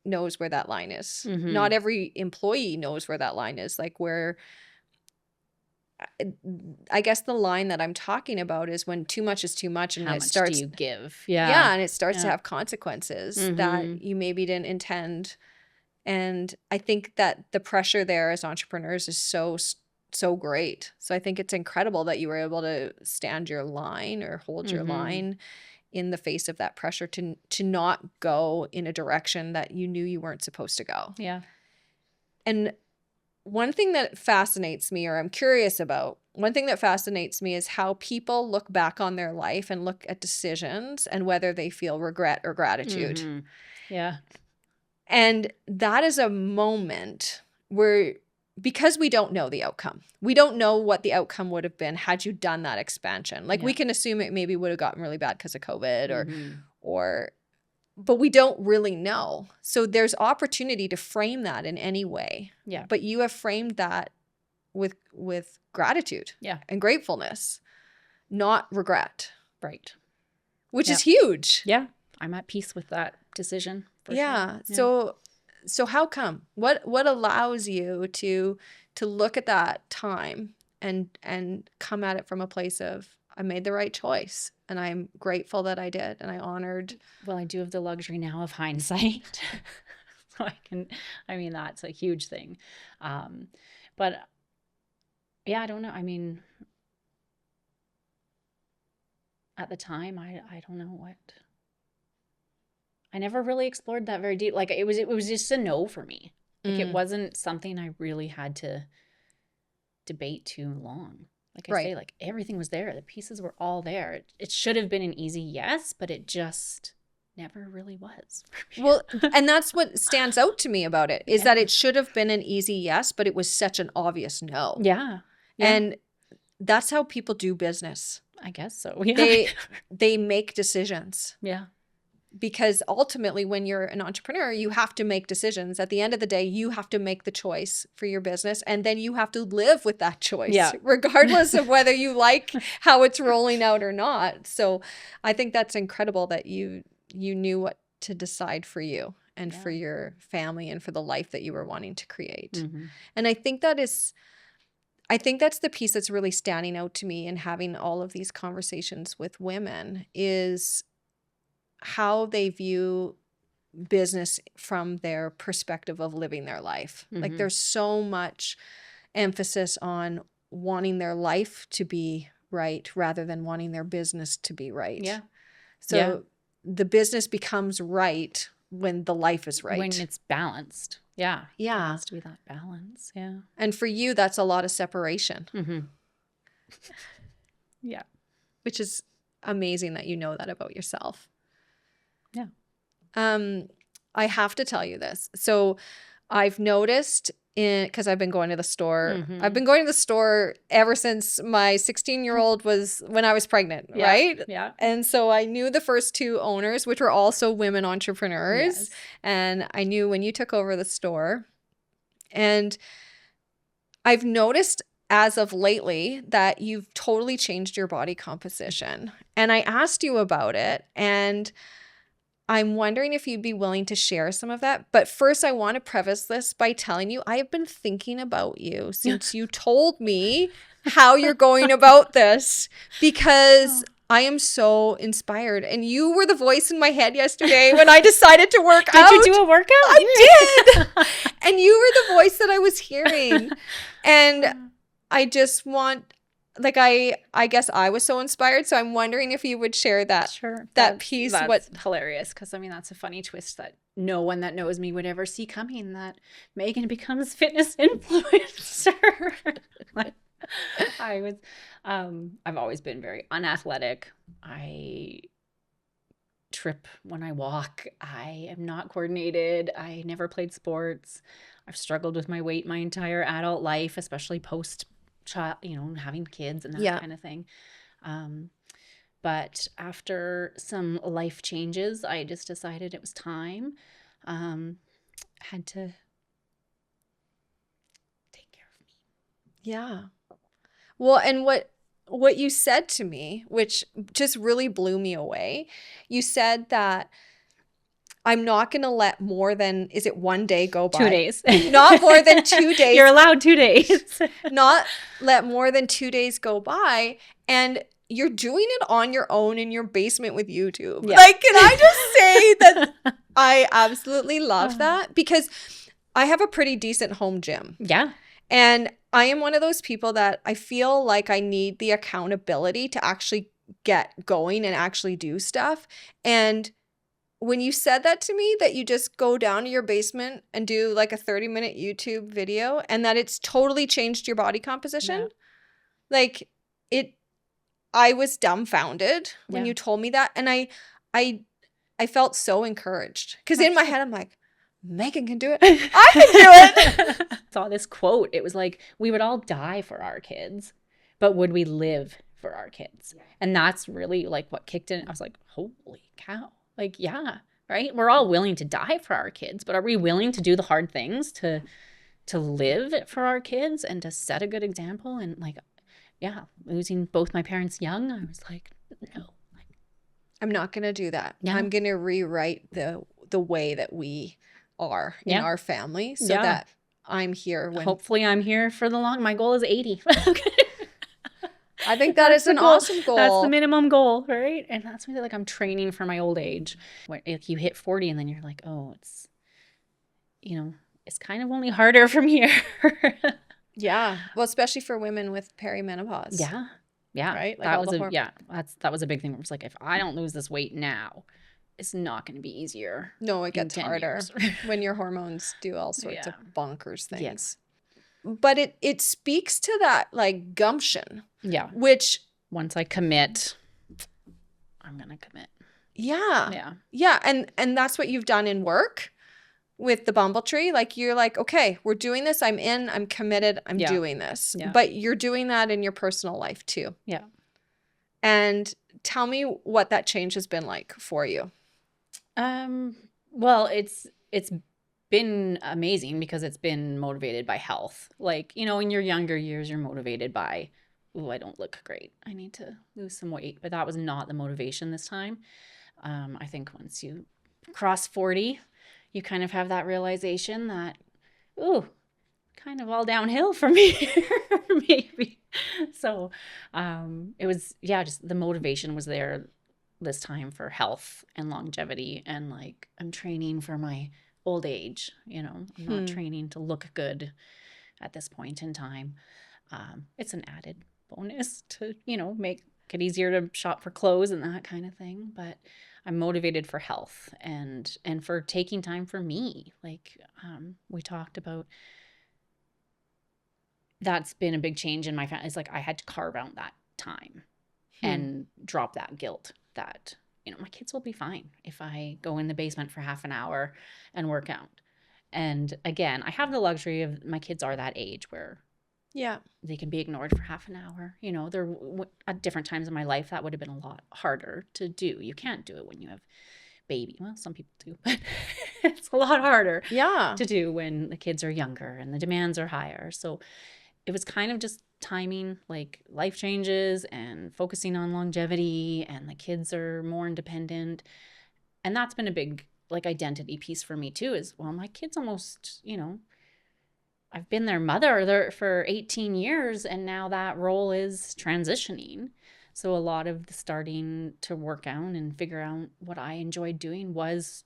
S1: knows where that line is. Not every employee knows where that line is. Like where I guess the line that I'm talking about is when too much is too much and
S2: How
S1: it
S2: much
S1: starts
S2: do you give? Yeah.
S1: and it starts to have consequences that you maybe didn't intend. And I think that the pressure there as entrepreneurs is so great. So I think it's incredible that you were able to stand your line or hold your line in the face of that pressure to not go in a direction that you knew you weren't supposed to go.
S2: Yeah.
S1: And one thing that fascinates me, or I'm curious about, one thing that fascinates me is how people look back on their life and look at decisions and whether they feel regret or gratitude.
S2: Yeah.
S1: And that is a moment where, because we don't know the outcome, we don't know what the outcome would have been had you done that expansion. Like we can assume it maybe would have gotten really bad because of COVID but we don't really know. So there's opportunity to frame that in any way.
S2: Yeah.
S1: But you have framed that with gratitude and gratefulness, not regret.
S2: Right.
S1: Which is huge.
S2: Yeah. I'm at peace with that decision. For
S1: sure. So how come? What allows you to look at that time and come at it from a place of, I made the right choice and I'm grateful that I did and I honored.
S2: Well, I do have the luxury now of hindsight. So that's a huge thing. But yeah, I don't know. I mean, at the time, I don't know what. I never really explored that very deep. Like it was just a no for me. Like it wasn't something I really had to debate too long. Like I say, like everything was there. The pieces were all there. It should have been an easy yes, but it just never really was.
S1: Well, and that's what stands out to me about it is that it should have been an easy yes, but it was such an obvious no.
S2: Yeah.
S1: And that's how people do business.
S2: I guess so. Yeah.
S1: They make decisions.
S2: Yeah.
S1: Because ultimately, when you're an entrepreneur, you have to make decisions. At the end of the day, you have to make the choice for your business, and then you have to live with that choice, regardless of whether you like how it's rolling out or not. So I think that's incredible that you knew what to decide for you and for your family and for the life that you were wanting to create. And I think that's the piece that's really standing out to me in having all of these conversations with women is how they view business from their perspective of living their life. Like there's so much emphasis on wanting their life to be right rather than wanting their business to be right.
S2: Yeah.
S1: So the business becomes right when the life is right.
S2: When it's balanced. Yeah.
S1: Yeah.
S2: There has to be that balance. Yeah.
S1: And for you, that's a lot of separation.
S2: Yeah.
S1: Which is amazing that you know that about yourself.
S2: Yeah.
S1: I have to tell you this. So I've noticed because I've been going to the store. I've been going to the store ever since my 16-year-old was when I was pregnant, right?
S2: Yeah.
S1: And so I knew the first two owners, which were also women entrepreneurs.
S2: Yes.
S1: And I knew when you took over the store. And I've noticed as of lately that you've totally changed your body composition. And I asked you about it, and I'm wondering if you'd be willing to share some of that. But first, I want to preface this by telling you I have been thinking about you since you told me how you're going about this, because I am so inspired. And you were the voice in my head yesterday when I decided to work out.
S2: Did you do a workout?
S1: I did. And you were the voice that I was hearing. And I just want... Like I guess I was so inspired, so I'm wondering if you would share that piece.
S2: That's hilarious, because that's a funny twist that no one that knows me would ever see coming. That Megan becomes fitness influencer. I was, I've always been very unathletic. I trip when I walk. I am not coordinated. I never played sports. I've struggled with my weight my entire adult life, especially post child, having kids and that
S1: Yeah.
S2: kind of thing. Um, but after some life changes, I just decided it was time. Um, had to take care of me.
S1: Yeah. Well, and what you said to me, which just really blew me away, you said that I'm not going to let more than, is it one day go
S2: 2
S1: by?
S2: days.
S1: Not more than 2 days.
S2: You're allowed 2 days.
S1: Not let more than 2 days go by. And you're doing it on your own in your basement with YouTube.
S2: Yeah.
S1: Like, can I just say that I absolutely love that? Because I have a pretty decent home gym.
S2: Yeah.
S1: And I am one of those people that I feel like I need the accountability to actually get going and actually do stuff. And when you said that to me, that you just go down to your basement and do like a 30-minute YouTube video and that it's totally changed your body composition, like I was dumbfounded when you told me that. And I felt so encouraged because in my head, I'm like, Megan can do it. I can do it.
S2: Saw this quote. It was like, we would all die for our kids, but would we live for our kids? And that's really like what kicked in. I was like, holy cow. Like, yeah, right? We're all willing to die for our kids, but are we willing to do the hard things to live for our kids and to set a good example? And like, yeah, losing both my parents young, I was like, no.
S1: I'm not going to do that.
S2: Yeah.
S1: I'm going to rewrite the way that we are in our family so that I'm here when
S2: hopefully I'm here for the long. My goal is 80.
S1: I think that is an awesome goal.
S2: That's the minimum goal, right? And that's really like I'm training for my old age. When like you hit 40 and then you're like, oh, it's it's kind of only harder from here.
S1: Yeah. Well, especially for women with perimenopause.
S2: Yeah. Yeah.
S1: Right? Like
S2: that was a big thing. It was like, if I don't lose this weight now, it's not going to be easier.
S1: No, it gets harder when your hormones do all sorts of bonkers things.
S2: Yes.
S1: But it speaks to that like gumption.
S2: Yeah.
S1: Which
S2: once I commit, I'm going to commit.
S1: Yeah.
S2: Yeah.
S1: Yeah. And that's what you've done in work with the Bumble Tree. Like you're like, okay, we're doing this. I'm in, I'm committed. I'm doing this.
S2: Yeah.
S1: But you're doing that in your personal life too.
S2: Yeah.
S1: And tell me what that change has been like for you.
S2: Well, it's been amazing because it's been motivated by health. Like, in your younger years, you're motivated by, ooh, I don't look great. I need to lose some weight. But that was not the motivation this time. I think once you cross 40, you kind of have that realization that, ooh, kind of all downhill from here, maybe. So it was, just the motivation was there this time for health and longevity. And like, I'm training for my old age, I'm not training to look good at this point in time. It's an added bonus to, make it easier to shop for clothes and that kind of thing. But I'm motivated for health and for taking time for me. Like we talked about, that's been a big change in my family. It's like I had to carve out that time and drop that guilt that, my kids will be fine if I go in the basement for half an hour and work out. And again, I have the luxury of my kids are that age where they can be ignored for half an hour. There at different times in my life, that would have been a lot harder to do. You can't do it when you have baby. Well, some people do, but it's a lot harder to do when the kids are younger and the demands are higher. So it was kind of just timing, like life changes and focusing on longevity, and the kids are more independent. And that's been a big like identity piece for me too, is, well, my kids almost, I've been their mother for 18 years and now that role is transitioning. So a lot of the starting to work out and figure out what I enjoyed doing was,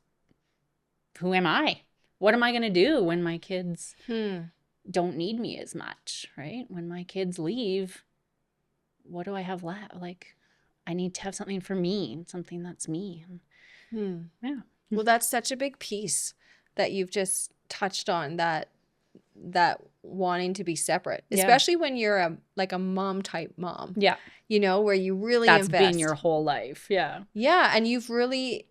S2: who am I? What am I going to do when my kids don't need me as much, right? When my kids leave, what do I have left? Like, I need to have something for me, something that's me. Yeah.
S1: Well, that's such a big piece that you've just touched on, that that wanting to be separate,
S2: Yeah.
S1: especially when you're a mom type mom,
S2: Yeah.
S1: where you really
S2: That's been
S1: invest.
S2: your whole life. Yeah.
S1: Yeah. And you've really,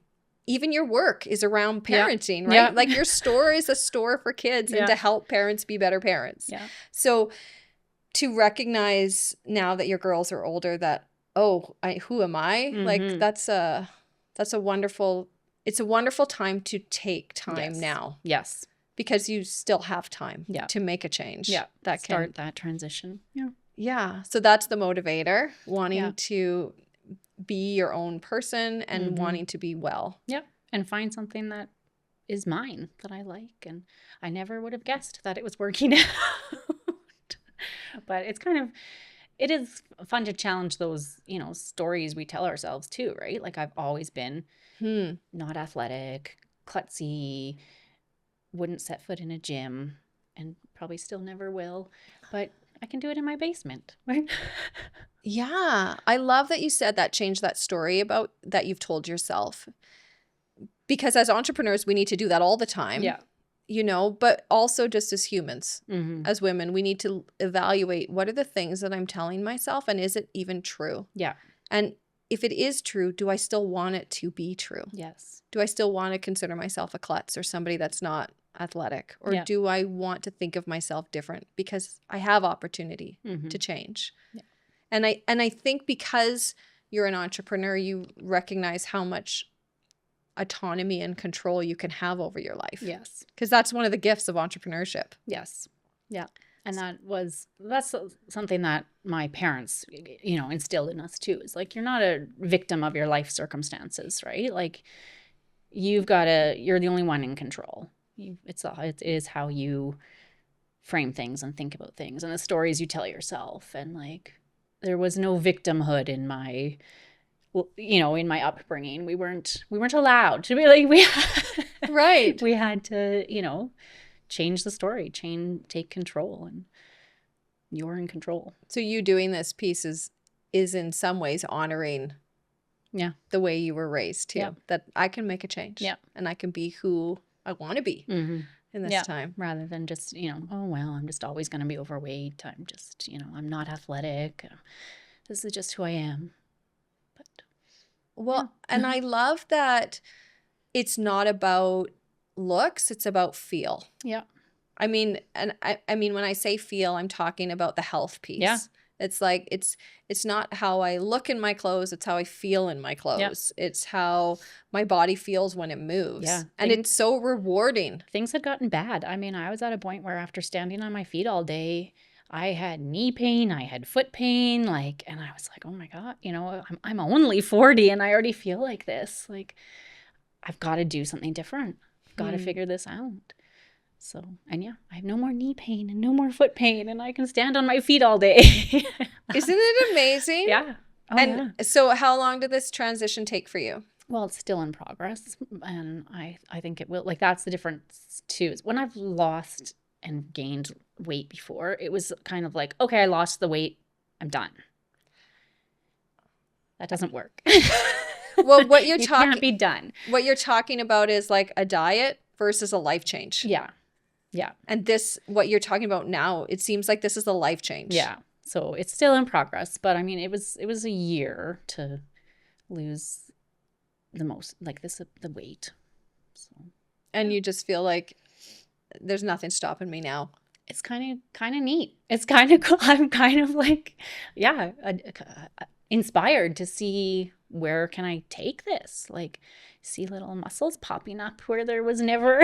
S1: even your work is around
S2: Yeah.
S1: parenting, right?
S2: Yeah.
S1: Like your store is a store for kids and
S2: Yeah.
S1: to help parents be better parents.
S2: Yeah.
S1: So to recognize now that your girls are older that, oh, who am I? Like that's a wonderful, it's a wonderful time to take time
S2: Yes.
S1: now
S2: Yes.
S1: because you still have time
S2: Yeah.
S1: to make a change.
S2: Yeah.
S1: That
S2: Start that transition. Yeah.
S1: yeah. So that's the motivator, wanting
S2: Yeah.
S1: to be your own person and wanting to be well.
S2: Yeah. And find something that is mine that I like. And I never would have guessed that it was working out. But it is fun to challenge those, stories we tell ourselves too, right? Like I've always been not athletic, klutzy, wouldn't set foot in a gym, and probably still never will. But I can do it in my basement, right?
S1: Yeah. I love that you said that, change that story about that you've told yourself. Because as entrepreneurs, we need to do that all the time.
S2: Yeah.
S1: But also just as humans,
S2: Mm-hmm.
S1: as women, we need to evaluate what are the things that I'm telling myself and is it even true?
S2: Yeah.
S1: And if it is true, do I still want it to be true?
S2: Yes.
S1: Do I still want to consider myself a klutz or somebody that's not athletic? Or
S2: Yeah.
S1: do I want to think of myself different because I have opportunity to change?
S2: Yeah.
S1: And I think because you're an entrepreneur, you recognize how much autonomy and control you can have over your life.
S2: Yes.
S1: Because that's one of the gifts of entrepreneurship.
S2: Yes. Yeah. And that's something that my parents, instilled in us too. Is like, you're not a victim of your life circumstances, right? Like you're the only one in control. It is how you frame things and think about things and the stories you tell yourself. And like, there was no victimhood in my, in my upbringing. We weren't allowed to be like,
S1: Right.
S2: we had to, change the story, take control, and you're in control.
S1: So you doing this piece is in some ways honoring the way you were raised too.
S2: Yeah.
S1: That I can make a change.
S2: Yeah.
S1: And I can be who I want to be in this time.
S2: Rather than just, oh, well, I'm just always going to be overweight. I'm just, I'm not athletic. This is just who I am. But
S1: well, and I love that it's not about looks, it's about feel.
S2: Yeah.
S1: I mean, and I mean, when I say feel, I'm talking about the health piece.
S2: Yeah.
S1: It's like, it's not how I look in my clothes. It's how I feel in my clothes. Yeah. It's how my body feels when it moves.
S2: Yeah.
S1: And it's so rewarding.
S2: Things had gotten bad. I mean, I was at a point where after standing on my feet all day, I had knee pain, I had foot pain, and I was like, oh my God, I'm only 40 and I already feel like this. Like, I've got to do something different. I've got to figure this out. So, and yeah, I have no more knee pain and no more foot pain, and I can stand on my feet all day.
S1: Isn't it amazing?
S2: Yeah. Oh,
S1: and so how long did this transition take for you?
S2: Well, it's still in progress, and I think it will. Like, that's the difference too. Is when I've lost and gained weight before, it was kind of like, okay, I lost the weight, I'm done. That doesn't work.
S1: Well, what you're
S2: you
S1: talking
S2: can't be done.
S1: What you're talking about is like a diet versus a life change.
S2: Yeah. Yeah.
S1: And what you're talking about now, it seems like this is a life change.
S2: Yeah. So it's still in progress, but I mean, it was a year to lose the weight. So.
S1: And you just feel like there's nothing stopping me now.
S2: It's kind of neat. It's kind of cool. I'm kind of like, inspired to see where can I take this. Like, see little muscles popping up where there was never,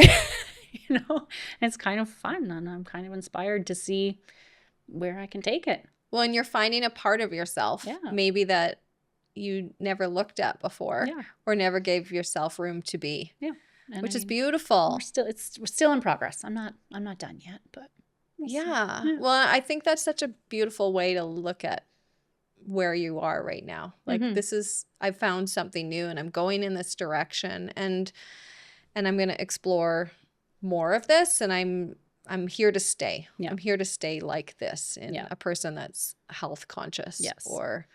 S2: and it's kind of fun. And I'm kind of inspired to see where I can take it.
S1: Well, and you're finding a part of yourself, maybe that you never looked at before or never gave yourself room to be. Yeah. Which is beautiful.
S2: We're still in progress. I'm not done yet, but
S1: yeah. Well, I think that's such a beautiful way to look at where you are right now. Like I've found something new and I'm going in this direction and I'm going to explore more of this, and I'm here to stay. Yeah. I'm here to stay like this in a person that's health conscious or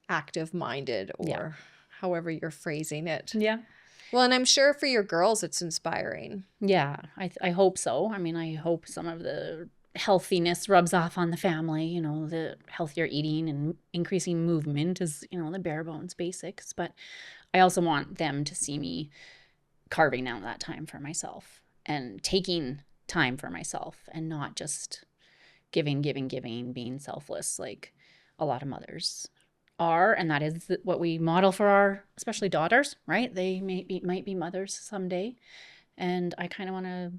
S1: active minded or however you're phrasing it.
S2: Yeah.
S1: Well, and I'm sure for your girls, it's inspiring.
S2: Yeah, I hope so. I mean, I hope some of the healthiness rubs off on the family, the healthier eating and increasing movement is, the bare bones basics. But I also want them to see me carving out that time for myself and taking time for myself and not just giving, giving, giving, being selfless like a lot of mothers are. And that is what we model for our, especially daughters, right? They might be mothers someday. And I kind of want to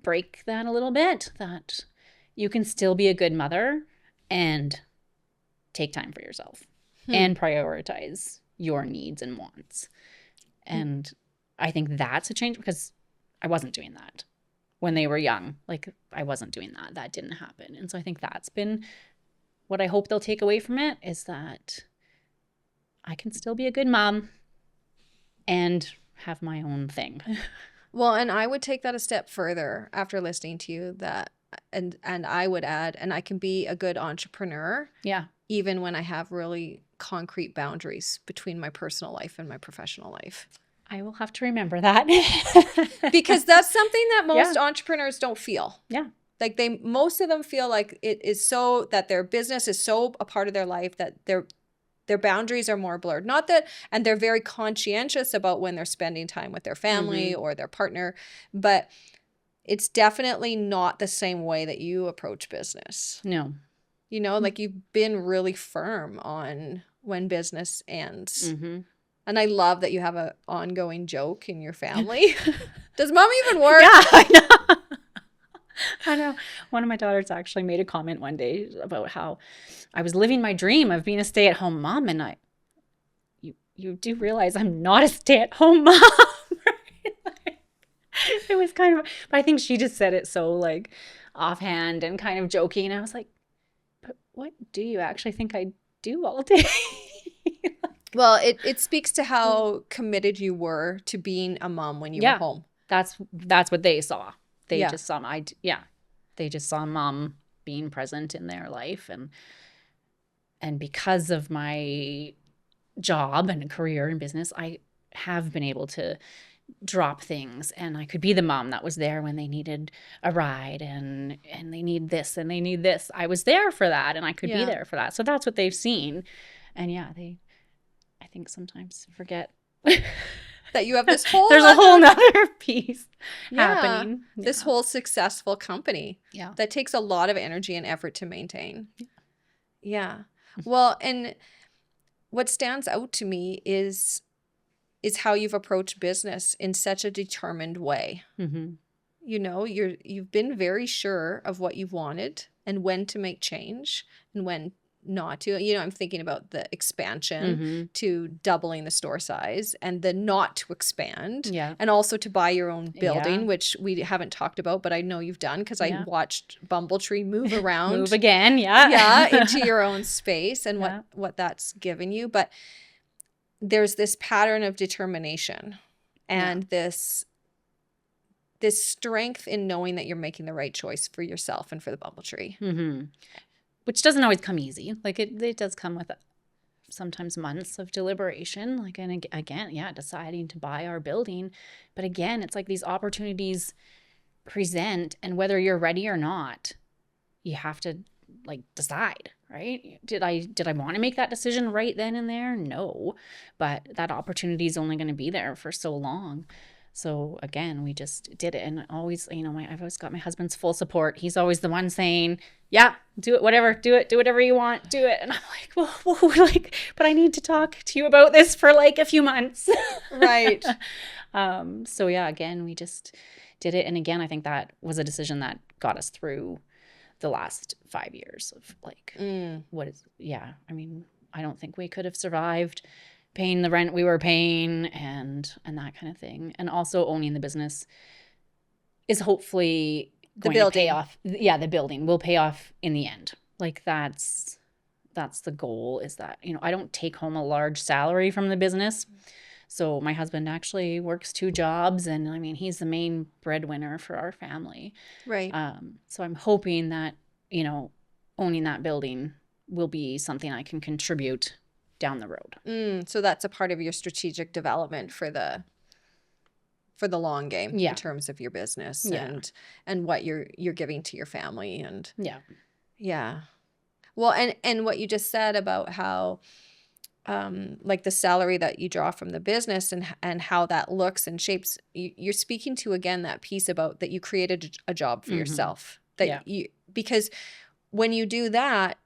S2: break that a little bit, that you can still be a good mother and take time for yourself and prioritize your needs and wants. And I think that's a change because I wasn't doing that when they were young. Like, I wasn't doing that. That didn't happen. And so I think that's been what I hope they'll take away from it, is that I can still be a good mom and have my own thing.
S1: Well, and I would take that a step further after listening to you, that and I would add, and I can be a good entrepreneur
S2: Yeah.
S1: even when I have really concrete boundaries between my personal life and my professional life.
S2: I will have to remember that.
S1: Because that's something that most
S2: Yeah.
S1: entrepreneurs don't feel.
S2: Yeah.
S1: Like, most of them feel like it is so, that their business is so a part of their life that their boundaries are more blurred. Not that, and they're very conscientious about when they're spending time with their family or their partner, but it's definitely not the same way that you approach business.
S2: No.
S1: Like, you've been really firm on when business ends. And I love that you have an ongoing joke in your family. Does mom even work?
S2: Yeah, I know. I know. One of my daughters actually made a comment one day about how I was living my dream of being a stay-at-home mom, and you do realize I'm not a stay-at-home mom, right? Like, it was kind of, but I think she just said it so like offhand and kind of joking. I was like, but what do you actually think I do all day?
S1: Well, it speaks to how committed you were to being a mom when you were home.
S2: That's what they saw. They
S1: Yeah.
S2: just saw they just saw mom being present in their life, and because of my job and career and business, I have been able to drop things, and I could be the mom that was there when they needed a ride and they need this and they need this. I was there for that, and I could be there for that. So that's what they've seen. And they, I think, sometimes forget
S1: that you have this whole
S2: there's a whole nother piece happening.
S1: This whole successful company
S2: Yeah.
S1: that takes a lot of energy and effort to maintain. Yeah. Well, and what stands out to me is how you've approached business in such a determined way. You've been very sure of what you've wanted and when to make change and when not to. I'm thinking about the expansion to doubling the store size, and the not to expand, and also to buy your own building, which we haven't talked about, but I know you've done because I watched Bumble Tree move around.
S2: Move again,
S1: into your own space and what that's given you. But there's this pattern of determination and this strength in knowing that you're making the right choice for yourself and for the Bumble Tree.
S2: Which doesn't always come easy. Like, it does come with sometimes months of deliberation. Like, and again, deciding to buy our building. But again, it's like these opportunities present, and whether you're ready or not, you have to like decide, right? Did I want to make that decision right then and there? No, but that opportunity is only going to be there for so long. So again, we just did it. And always, I've always got my husband's full support. He's always the one saying, yeah, do it, whatever, do whatever you want, do it. And I'm like, whoa, like, but I need to talk to you about this for like a few months.
S1: Right.
S2: So again, we just did it. And again, I think that was a decision that got us through the last 5 years of like, I mean, I don't think we could have survived paying the rent we were paying and that kind of thing. And also owning the business is hopefully going to pay off. Yeah, the building will pay off in the end. Like, that's the goal, is that, I don't take home a large salary from the business. So my husband actually works 2 jobs, and I mean, he's the main breadwinner for our family.
S1: Right.
S2: So I'm hoping that, owning that building will be something I can contribute down the road.
S1: So that's a part of your strategic development for for the long game in
S2: Yeah.
S1: terms of your business
S2: Yeah.
S1: and what you're giving to your family. And
S2: Yeah.
S1: yeah. Well, and what you just said about how like the salary that you draw from the business and how that looks and shapes, you're speaking to again that piece about that you created a job for
S2: Mhm.
S1: yourself,
S2: Yeah.
S1: that you, because when you do that,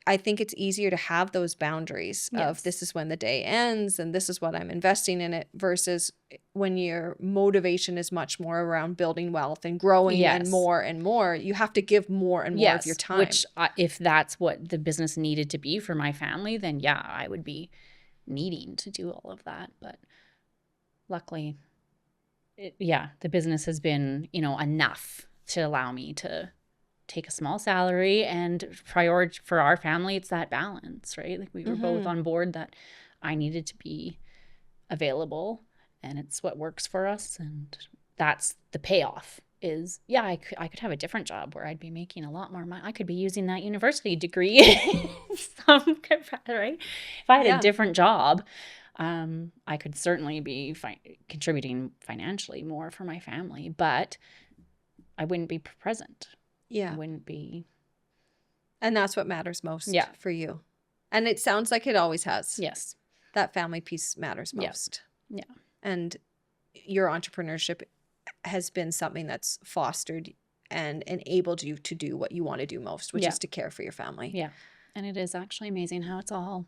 S1: I think it's easier to have those boundaries of
S2: Yes.
S1: this is when the day ends and this is what I'm investing in it, versus when your motivation is much more around building wealth and growing
S2: Yes.
S1: and more, you have to give more and more of your
S2: Yes.
S1: time.
S2: Which, if that's what the business needed to be for my family, then yeah, I would be needing to do all of that. But luckily, yeah, the business has been, enough to allow me to take a small salary and priority for our family. It's that balance, right? Like we were both
S1: Mm-hmm.
S2: on board that I needed to be available, and it's what works for us. And that's the payoff is, yeah, I could have a different job where I'd be making a lot more money. I could be using that university degree right? If I had a
S1: Yeah.
S2: different job, I could certainly be contributing financially more for my family, but I wouldn't be present. I
S1: Yeah.
S2: wouldn't be.
S1: And that's what matters most
S2: Yeah.
S1: for you. And it sounds like it always has.
S2: Yes.
S1: That family piece matters
S2: Yeah.
S1: most.
S2: Yeah.
S1: And your entrepreneurship has been something that's fostered and enabled you to do what you want to do most, which
S2: Yeah.
S1: is to care for your family.
S2: Yeah. And it is actually amazing how it's all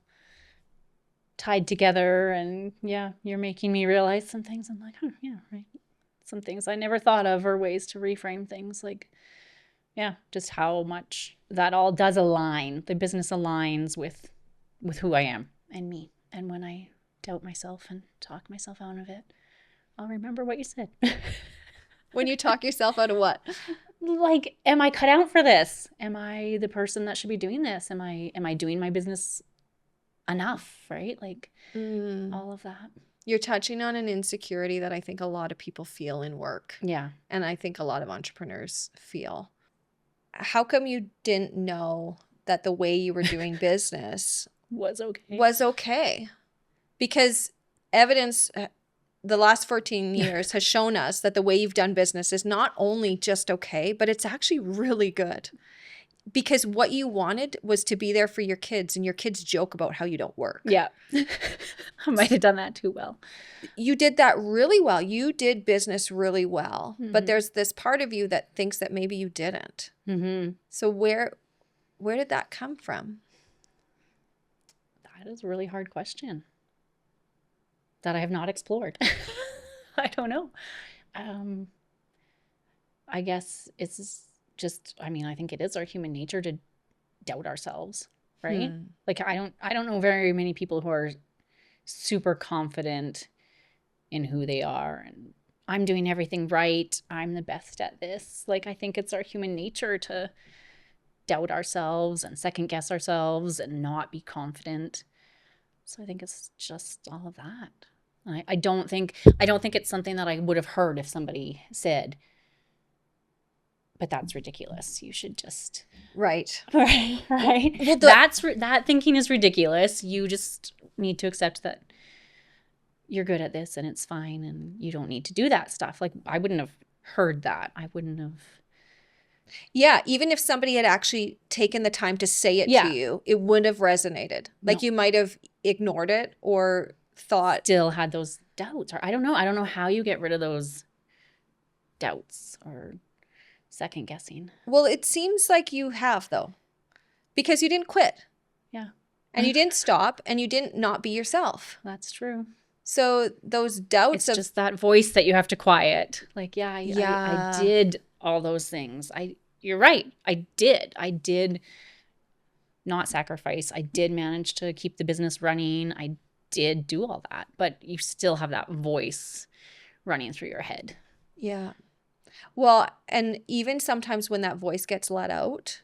S2: tied together. And yeah, you're making me realize some things. I'm like, oh, yeah, right. Some things I never thought of, or ways to reframe things. Like, yeah, just how much that all does align. The business aligns with who I am and me. And when I doubt myself and talk myself out of it, I'll remember what you said.
S1: When you talk yourself out of what?
S2: Like, am I cut out for this? Am I the person that should be doing this? Am I doing my business enough, right? Like all of that.
S1: You're touching on an insecurity that I think a lot of people feel in work.
S2: Yeah.
S1: And I think a lot of entrepreneurs feel. How come you didn't know that the way you were doing business
S2: Was okay.
S1: was okay? Because evidence, the last 14 years has shown us that the way you've done business is not only just okay, but it's actually really good. Because what you wanted was to be there for your kids, and your kids joke about how you don't work.
S2: Yeah. I might have done that too well.
S1: You did that really well. You did business really well.
S2: Mm-hmm.
S1: But there's this part of you that thinks that maybe you didn't.
S2: Mm-hmm.
S1: So where did that come from?
S2: That is a really hard question that I have not explored. I don't know. I guess it's just, I think it is our human nature to doubt ourselves, right? Like I don't know very many people who are super confident in who they are and I'm doing everything right. I'm the best at this. Like I think it's our human nature to doubt ourselves and second guess ourselves and not be confident. So I think it's just all of that. I don't think it's something that I would have heard if somebody said, but that's ridiculous. You should just
S1: Right.
S2: right.
S1: Well,
S2: that thinking is ridiculous. You just need to accept that you're good at this and it's fine and you don't need to do that stuff. Like I wouldn't have heard that. I wouldn't have.
S1: Yeah, even if somebody had actually taken the time to say it to you, it wouldn't have resonated. Like you might have ignored it or thought.
S2: Still had those doubts. Or I don't know. I don't know how you get rid of those doubts or second guessing.
S1: Well, it seems like you have, though, because you didn't quit.
S2: Yeah.
S1: And you didn't stop and you didn't not be yourself.
S2: That's true.
S1: So those doubts
S2: it's just that voice that you have to quiet. Like, I did all those things. You're right. I did not sacrifice. I did manage to keep the business running. I did do all that, but you still have that voice running through your head.
S1: Yeah. Well, and even sometimes when that voice gets let out,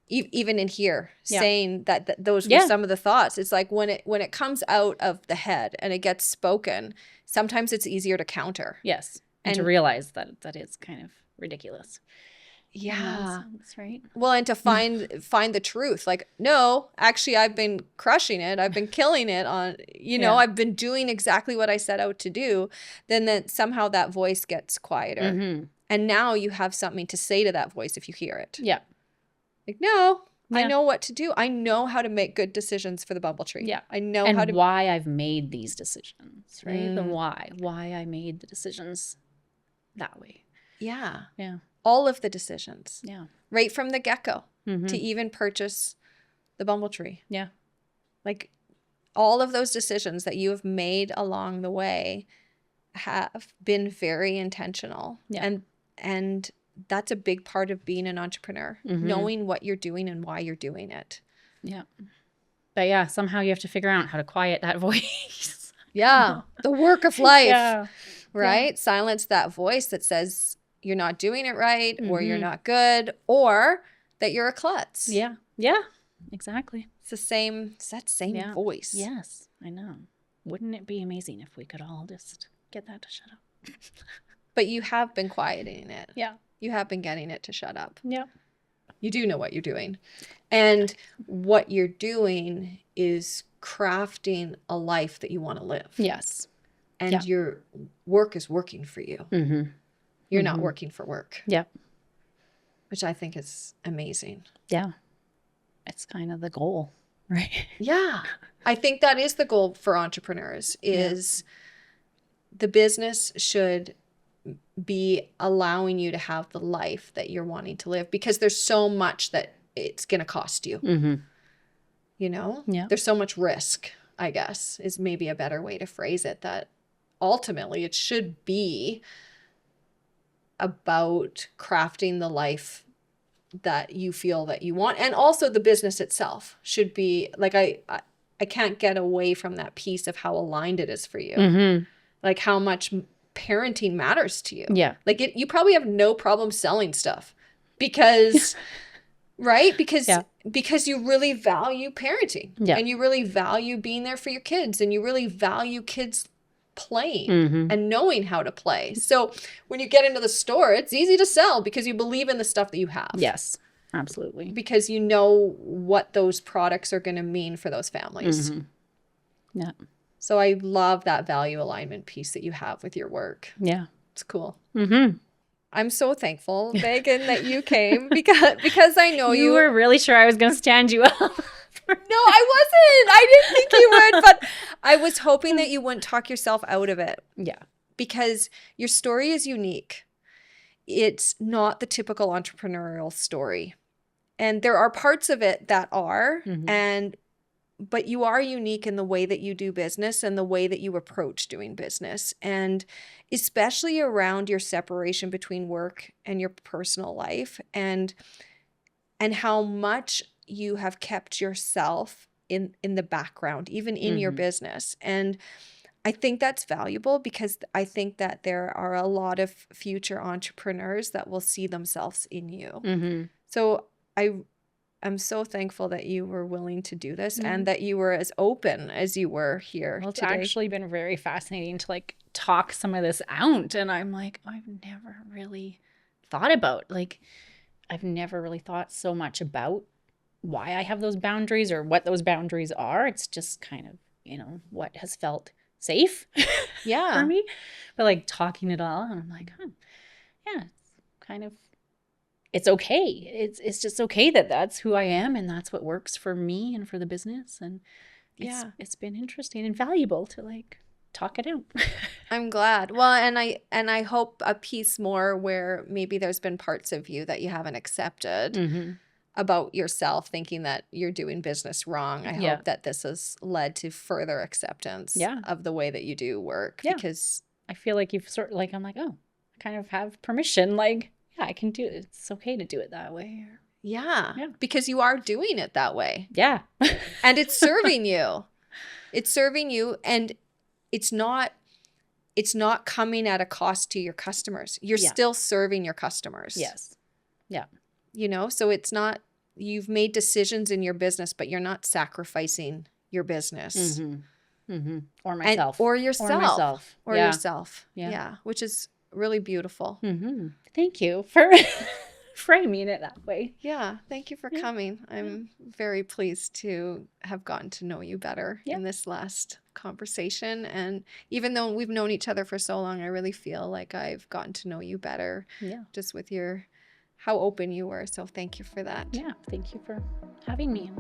S1: even in here, saying that those were some of the thoughts, it's like when it comes out of the head and it gets spoken, sometimes it's easier to counter.
S2: Yes. And to realize that is kind of ridiculous. in that
S1: Yeah.
S2: sense, right?
S1: Well, and to find the truth. Like, no, actually I've been crushing it. I've been killing it on,
S2: Yeah.
S1: I've been doing exactly what I set out to do. Then somehow that voice gets quieter.
S2: Mm-hmm.
S1: And now you have something to say to that voice if you hear it.
S2: Yeah.
S1: Like, no, I
S2: Yeah.
S1: know what to do. I know how to make good decisions for the Bumble Tree.
S2: Yeah.
S1: I know
S2: And
S1: how to.
S2: why I've made these decisions, right? The
S1: Mm,
S2: why I made the decisions that way.
S1: yeah.
S2: Yeah.
S1: All of the decisions.
S2: Yeah.
S1: Right from the get-go
S2: Mm-hmm.
S1: to even purchase the Bumble Tree.
S2: Yeah.
S1: Like, all of those decisions that you have made along the way have been very intentional.
S2: Yeah.
S1: And that's a big part of being an entrepreneur,
S2: Mm-hmm.
S1: knowing what you're doing and why you're doing it.
S2: Yeah. But yeah, somehow you have to figure out how to quiet that voice.
S1: Yeah. The work of life,
S2: Yeah.
S1: right? Silence that voice that says you're not doing it right, or you're
S2: Mm-hmm.
S1: not good, or that you're a klutz.
S2: Yeah. Yeah. Exactly.
S1: It's that same
S2: Yeah.
S1: voice.
S2: Yes, I know. Wouldn't it be amazing if we could all just get that to shut up?
S1: But you have been quieting it.
S2: Yeah.
S1: You have been getting it to shut up.
S2: Yeah.
S1: You do know what you're doing. And what you're doing is crafting a life that you want to live.
S2: Yes.
S1: And
S2: Yeah.
S1: your work is working for you.
S2: Mm-hmm.
S1: You're not working for work.
S2: Yep.
S1: Which I think is amazing.
S2: Yeah. It's kind of the goal, right?
S1: Yeah. I think that is the goal for entrepreneurs is the business should be allowing you to have the life that you're wanting to live, because there's so much that it's going to cost you.
S2: Mm-hmm. Yeah.
S1: There's so much risk, I guess, is maybe a better way to phrase it, that ultimately it should be about crafting the life that you feel that you want. And also the business itself should be like, I can't get away from that piece of how aligned it is for you.
S2: Mm-hmm.
S1: Like how much parenting matters to you.
S2: Yeah.
S1: Like you probably have no problem selling stuff because, right? Because you really value parenting and you really value being there for your kids, and you really value kids playing and knowing how to play. So when you get into the store, it's easy to sell because you believe in the stuff that you have.
S2: Yes, absolutely.
S1: Because you know what those products are going to mean for those families.
S2: Yeah.
S1: So I love that value alignment piece that you have with your work.
S2: Yeah.
S1: It's cool.
S2: Mm-hmm.
S1: I'm so thankful, Megan, that you came because I know
S2: You were really sure I was going to stand you up.
S1: No, I wasn't. I didn't think you would, but I was hoping that you wouldn't talk yourself out of it.
S2: Yeah.
S1: Because your story is unique. It's not the typical entrepreneurial story. And there are parts of it that are, but you are unique in the way that you do business and the way that you approach doing business. And especially around your separation between work and your personal life, and how much you have kept yourself in the background, even in your business. And I think that's valuable, because I think that there are a lot of future entrepreneurs that will see themselves in you. So I'm so thankful that you were willing to do this and that you were as open as you were here
S2: Well, it's
S1: today.
S2: actually been very fascinating to like talk some of this out. And I'm like, I've never really thought about, I've never really thought so much about why I have those boundaries or what those boundaries are. It's just kind of, what has felt safe for me. But like talking it all, and I'm like, yeah, it's kind of, it's okay. It's just okay that that's who I am and that's what works for me and for the business. And it's been interesting and valuable to like talk it out.
S1: I'm glad. Well, and I hope a piece more where maybe there's been parts of you that you haven't accepted about yourself, thinking that you're doing business wrong. I hope that this has led to further acceptance of the way that you do work.
S2: Yeah.
S1: Because
S2: I feel like you've sort of like, I'm like, oh, I kind of have permission. Like, yeah, I can do it. It's okay to do it that way.
S1: yeah, because you are doing it that way.
S2: Yeah.
S1: And it's serving you. It's serving you, and it's not coming at a cost to your customers. You're still serving your customers.
S2: Yes. Yeah.
S1: So it's not, you've made decisions in your business, but you're not sacrificing your business.
S2: Or myself.
S1: Or yourself. Or
S2: yeah.
S1: yourself.
S2: Yeah.
S1: Which is really beautiful.
S2: Thank you for framing it that way.
S1: Yeah, thank you for
S2: Yeah.
S1: coming.
S2: Yeah.
S1: I'm very pleased to have gotten to know you better
S2: Yeah.
S1: in this last conversation. And even though we've known each other for so long, I really feel like I've gotten to know you better
S2: Yeah.
S1: just with your how open you were. So thank you for that.
S2: Yeah. Thank you for having me.